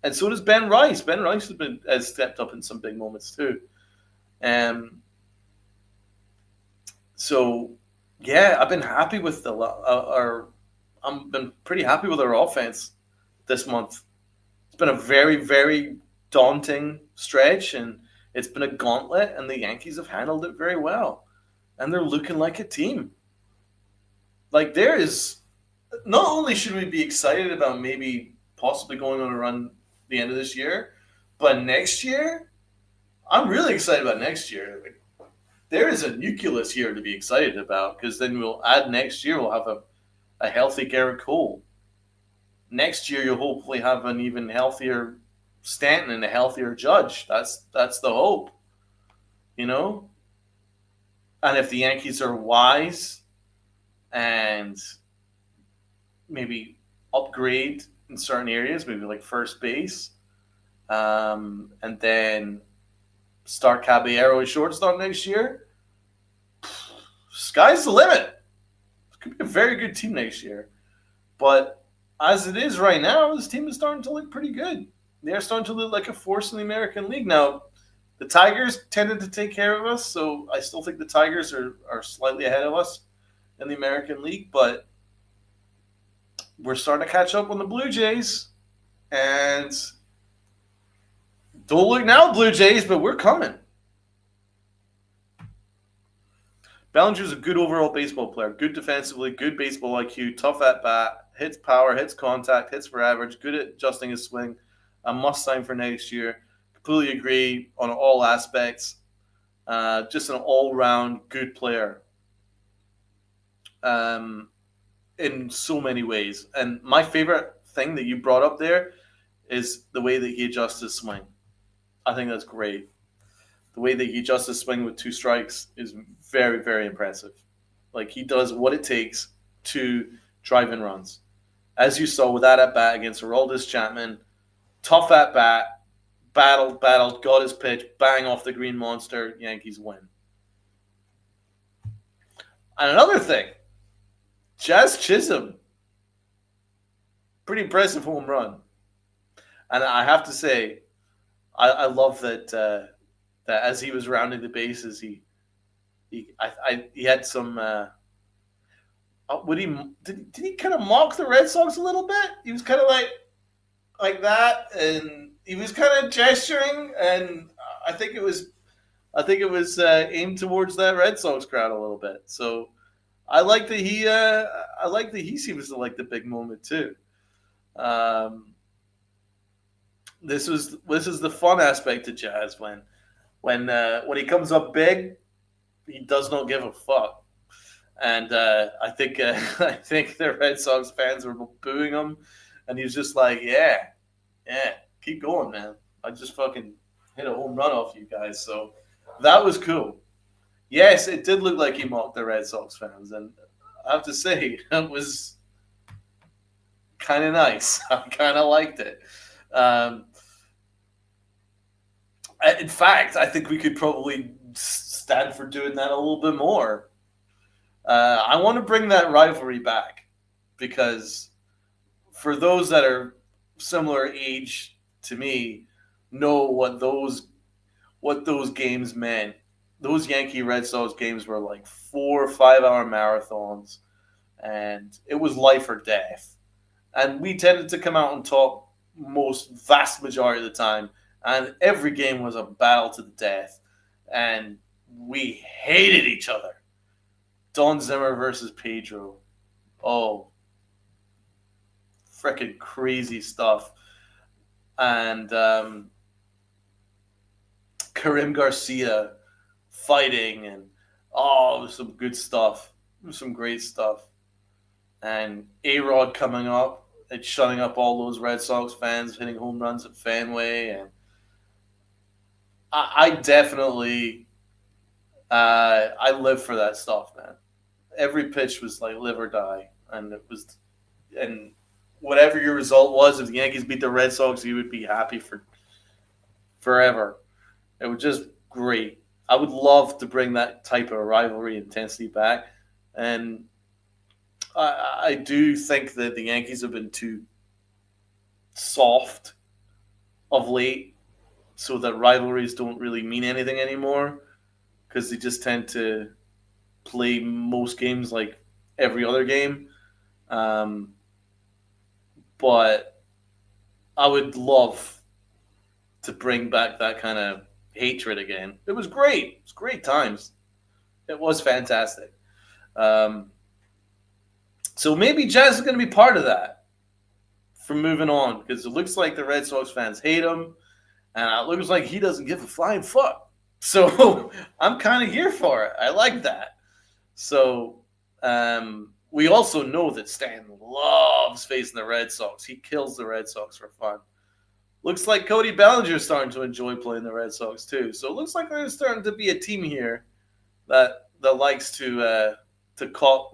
A: and so does Ben Rice. Ben Rice has stepped up in some big moments too. So yeah, I've been happy with I've been pretty happy with our offense this month. It's been a very, very daunting stretch, and it's been a gauntlet, and the Yankees have handled it very well, and they're looking like a team. Like, there is not only should we be excited about maybe possibly going on a run the end of this year, but next year, I'm really excited about next year. There is a nucleus here to be excited about, because then we'll add next year, we'll have a healthy Garrett Cole. Next year, you'll hopefully have an even healthier Stanton and a healthier Judge. That's the hope, you know? And if the Yankees are wise and maybe upgrade in certain areas, maybe like first base, and then start Caballero at shortstop next year, sky's the limit. It could be a very good team next year. But as it is right now, this team is starting to look pretty good. They're starting to look like a force in the American League. Now, the Tigers tended to take care of us, so I still think the Tigers are slightly ahead of us in the American League, but we're starting to catch up on the Blue Jays. And don't look now, Blue Jays, but we're coming. Bellinger's a good overall baseball player, good defensively, good baseball IQ, tough at bat, hits power, hits contact, hits for average, good at adjusting his swing. A must sign for next year. Completely agree on all aspects. Just an all-round good player in so many ways. And my favorite thing that you brought up there is the way that he adjusts his swing. I think that's great. The way that he adjusts his swing with two strikes is very, very impressive. Like, he does what it takes to drive in runs. As you saw with that at-bat against Aroldis Chapman, tough at-bat, battled, got his pitch, bang off the green monster, Yankees win. And another thing, Jazz Chisholm, pretty impressive home run. And I have to say, I love that that as he was rounding the bases, he had some. Did he kind of mock the Red Sox a little bit? He was kind of like that, and he was kind of gesturing, and I think it was aimed towards that Red Sox crowd a little bit. So I like that he seems to like the big moment too. This is the fun aspect to Jazz when he comes up big, he does not give a fuck. And I think the Red Sox fans were booing him, and he was just like, yeah, keep going, man. I just fucking hit a home run off you guys. So that was cool. Yes, it did look like he mocked the Red Sox fans, and I have to say, kind of nice. I kind of liked it. Um, in fact, I think we could probably stand for doing that a little bit more. I want to bring that rivalry back because for those that are similar age to me, know what those games meant. Those Yankee Red Sox games were like 4 or 5 hour marathons, and it was life or death. And we tended to come out on top most vast majority of the time, and every game was a battle to the death, and we hated each other. Don Zimmer versus Pedro. Oh, freaking crazy stuff. And Karim Garcia fighting, and oh, some good stuff. Some great stuff. And A-Rod coming up and shutting up all those Red Sox fans, hitting home runs at Fenway. And I definitely, I live for that stuff, man. Every pitch was like live or die. And whatever your result was, if the Yankees beat the Red Sox, you would be happy for forever. It was just great. I would love to bring that type of rivalry intensity back. And I do think that the Yankees have been too soft of late, so that rivalries don't really mean anything anymore because they just tend to play most games like every other game. Um, but I would love to bring back that kind of hatred again. It was great. It was great times. It was fantastic. So maybe Jazz is going to be part of that from moving on because it looks like the Red Sox fans hate him, and it looks like he doesn't give a flying fuck. So I'm kind of here for it. I like that. So we also know that Stan loves facing the Red Sox. He kills the Red Sox for fun. Looks like Cody Bellinger is starting to enjoy playing the Red Sox too. So it looks like there's starting to be a team here that likes to cook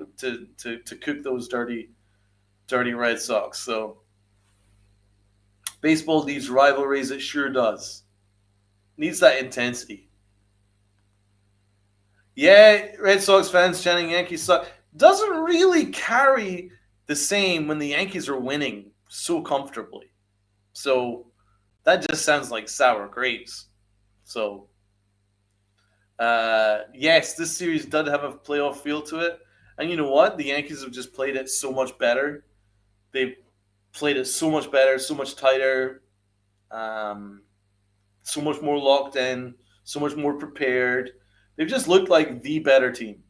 A: those dirty Red Sox. So baseball needs rivalries. It sure does. Needs that intensity. Yeah, Red Sox fans chanting Yankees suck doesn't really carry the same when the Yankees are winning so comfortably. So that just sounds like sour grapes. So yes, this series does have a playoff feel to it. And you know what? The Yankees have just played it so much better. They've played it so much better, so much tighter, so much more locked in, so much more prepared. They've just looked like the better team.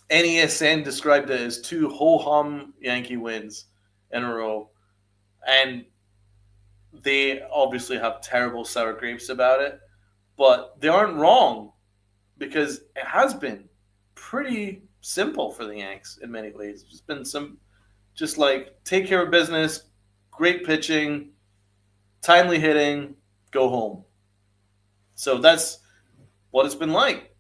A: NESN described it as 2 ho-hum Yankee wins in a row. And they obviously have terrible sour grapes about it, but they aren't wrong because it has been pretty simple for the Yanks in many ways. It's been just like take care of business, great pitching, timely hitting, go home. So that's what it's been like.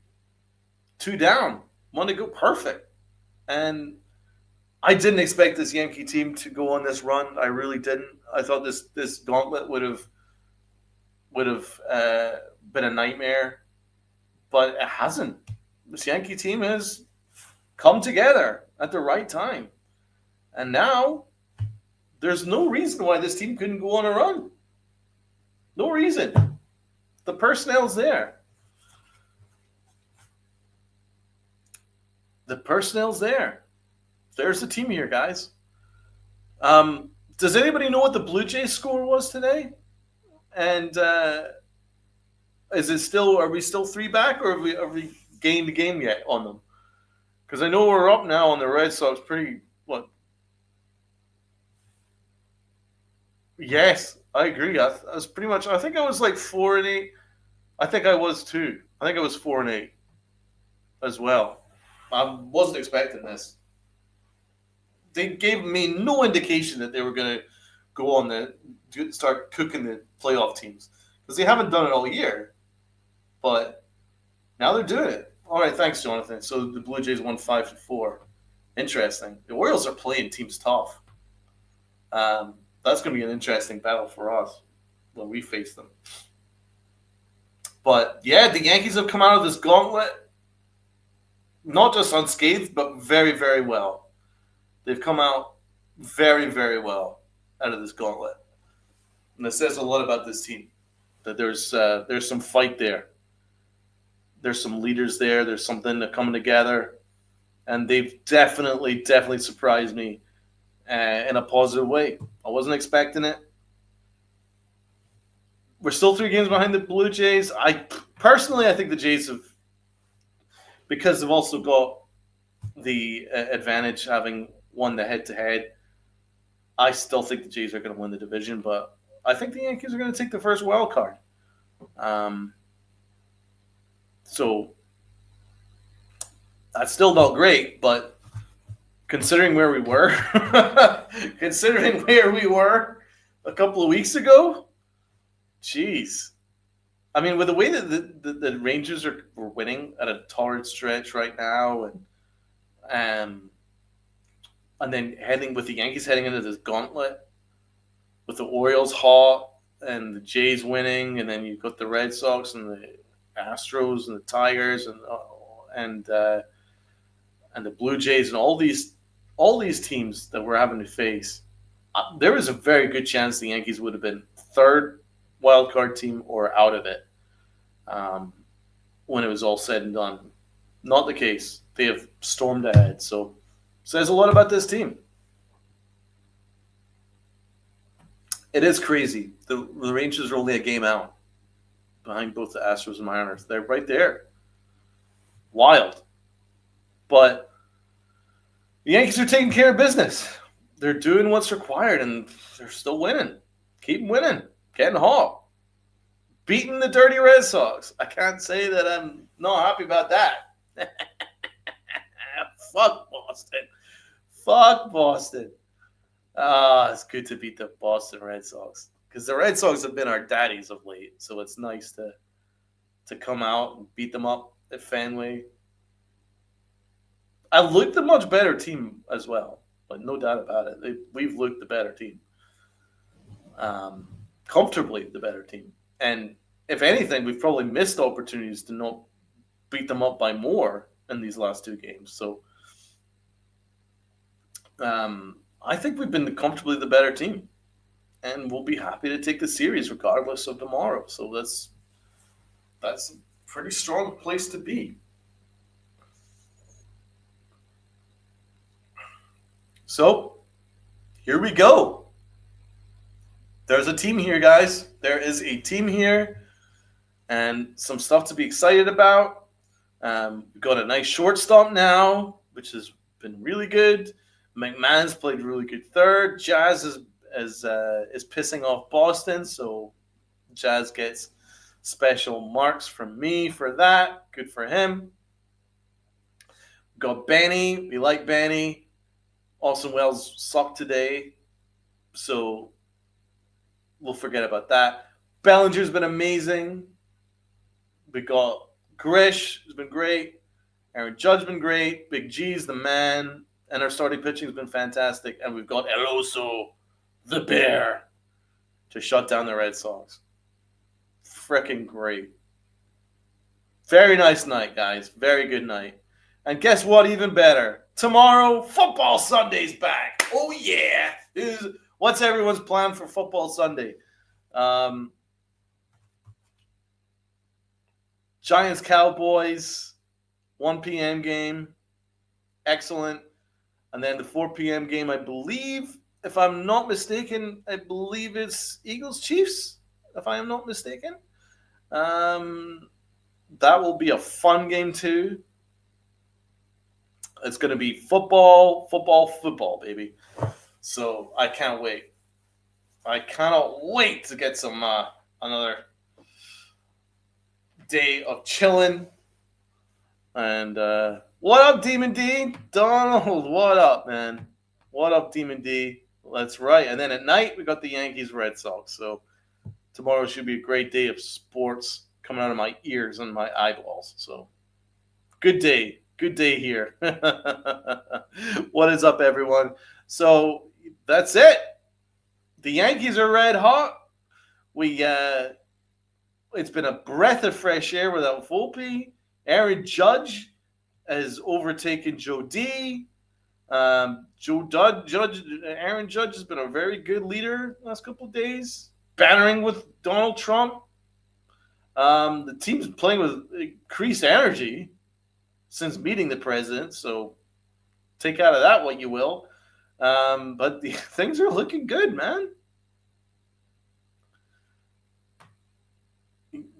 A: 2 down, 1 to go, perfect. And I didn't expect this Yankee team to go on this run. I really didn't. I thought this gauntlet would have been a nightmare, but it hasn't. This Yankee team has come together at the right time, and now there's no reason why this team couldn't go on a run. No reason. The personnel's there. The personnel's there. There's the team here, guys. Does anybody know what the Blue Jays score was today? And is it still? Are we still 3 back, or have we gained the game yet on them? Because I know we're up now on the Red Sox. Pretty what? Yes, I agree. I was pretty much. I think I was like 4-8. I think I was too. I think I was 4-8 as well. I wasn't expecting this. They gave me no indication that they were going to go on start cooking the playoff teams because they haven't done it all year. But now they're doing it. All right, thanks, Jonathan. So the Blue Jays won 5-4. Interesting. The Orioles are playing teams tough. That's going to be an interesting battle for us when we face them. But yeah, the Yankees have come out of this gauntlet not just unscathed, but very, very well. They've come out very, very well out of this gauntlet, and it says a lot about this team. That there's some fight there. There's some leaders there. There's something that coming together, and they've definitely surprised me in a positive way. I wasn't expecting it. We're still 3 games behind the Blue Jays. I think the Jays have, because they've also got the advantage having won the head-to-head. I still think the Jays are going to win the division, but I think the Yankees are going to take the first wild card. So that's still not great, but considering where we were, a couple of weeks ago, jeez. I mean, with the way that the Rangers are winning at a torrid stretch right now, and then the Yankees heading into this gauntlet, with the Orioles hot and the Jays winning, and then you've got the Red Sox and the Astros and the Tigers and the Blue Jays and all these teams that we're having to face. There was a very good chance the Yankees would have been third wild card team or out of it when it was all said and done. Not the case. They have stormed ahead. So says a lot about this team. It is crazy. The Rangers are only a game out behind both the Astros and Mariners. They're right there. Wild. But the Yankees are taking care of business. They're doing what's required, and they're still winning. Keep winning. Getting hot. Beating the dirty Red Sox. I can't say that I'm not happy about that. Fuck Boston. It's good to beat the Boston Red Sox. Because the Red Sox have been our daddies of late. So it's nice to come out and beat them up at Fenway. I looked the much better team as well. But no doubt about it. We've looked the better team. Comfortably the better team. And if anything, we've probably missed opportunities to not beat them up by more in these last 2 games. So I think we've been comfortably the better team. And we'll be happy to take the series regardless of tomorrow. So that's a pretty strong place to be. So here we go. There's a team here, guys. There is a team here and some stuff to be excited about. We've got a nice shortstop now, which has been really good. McMahon's played really good third. Jazz is pissing off Boston, so Jazz gets special marks from me for that. Good for him. We've got Benny. We like Benny. Austin Wells sucked today, so we'll forget about that. Bellinger's been amazing. We got Grish, who's been great. Aaron Judge's been great. Big G's the man. And our starting pitching has been fantastic. And we've got El Oso, the Bear, to shut down the Red Sox. Freaking great. Very nice night, guys. Very good night. And guess what? Even better. Tomorrow, Football Sunday's back. Oh, yeah. What's everyone's plan for Football Sunday? Giants Cowboys, 1 p.m. game. Excellent. And then the 4 p.m. game, I believe, if I'm not mistaken, it's Eagles Chiefs, if I am not mistaken. That will be a fun game too. It's going to be football, baby. So I can't wait. I cannot wait to get some another day of chilling. And what up, Demon D? Donald, what up, man? What up, Demon D? That's right. And then at night, we got the Yankees Red Sox. So tomorrow should be a great day of sports coming out of my ears and my eyeballs. So good day Good day here. What is up, everyone? So that's it. The Yankees are red hot. It's been a breath of fresh air without Volpe. Aaron Judge has overtaken Joe D. Aaron Judge has been a very good leader the last couple of days, battering with Donald Trump. The team's playing with increased energy since meeting the president, so take out of that what you will. But things are looking good, man.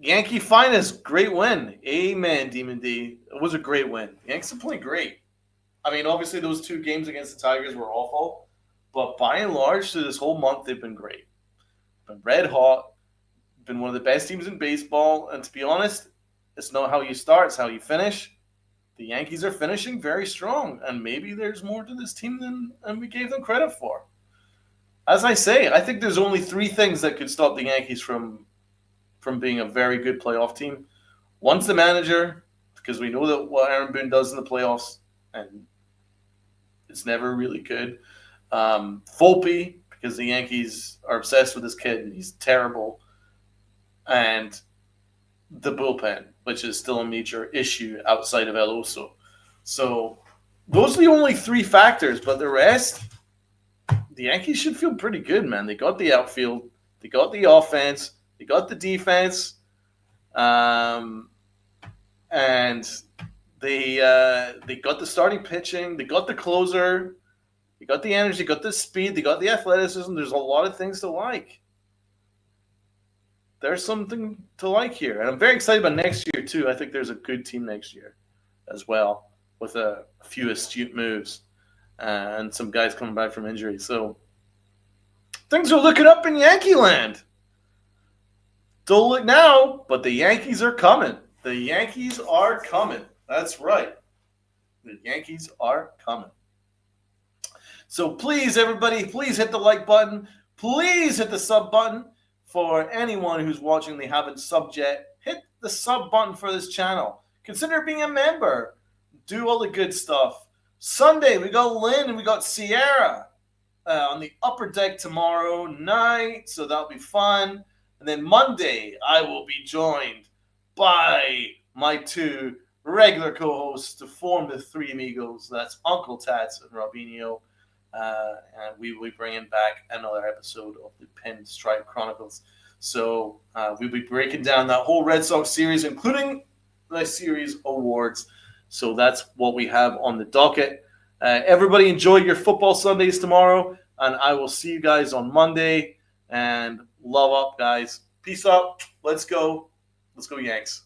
A: Yankee finest, great win. Amen, Demon D. It was a great win. The Yankees are playing great. I mean, obviously those 2 games against the Tigers were awful, but by and large, through this whole month, they've been great. Been red hot. Been one of the best teams in baseball, and to be honest, it's not how you start, it's how you finish. The Yankees are finishing very strong, and maybe there's more to this team than we gave them credit for. As I say, I think there's only 3 things that could stop the Yankees from being a very good playoff team. One's the manager, because we know that what Aaron Boone does in the playoffs, and it's never really good. Volpe, because the Yankees are obsessed with this kid, and he's terrible. And the bullpen, which is still a major issue outside of El Oso. So those are the only 3 factors, but the rest, the Yankees should feel pretty good, man. They got the outfield, they got the offense, they got the defense, and they got the starting pitching, they got the closer, they got the energy, they got the speed, they got the athleticism. There's a lot of things to like. There's something to like here. And I'm very excited about next year, too. I think there's a good team next year as well, with a few astute moves and some guys coming back from injury. So things are looking up in Yankee land. Don't look now, but the Yankees are coming. The Yankees are coming. That's right. The Yankees are coming. So please, everybody, please hit the like button. Please hit the sub button. For anyone who's watching and they haven't subbed yet, hit the sub button for this channel. Consider being a member. Do all the good stuff. Sunday, we got Lynn and we got Sierra on the upper deck tomorrow night, so that'll be fun. And then Monday, I will be joined by my 2 regular co-hosts to form the 3 amigos. That's Uncle Tats and Robinho. And we will be bringing back another episode of the Pinstripe Chronicles. So we'll be breaking down that whole Red Sox series, including the series awards. So that's what we have on the docket. Everybody enjoy your football Sundays tomorrow, and I will see you guys on Monday. And love up, guys. Peace out. Let's go. Let's go, Yanks.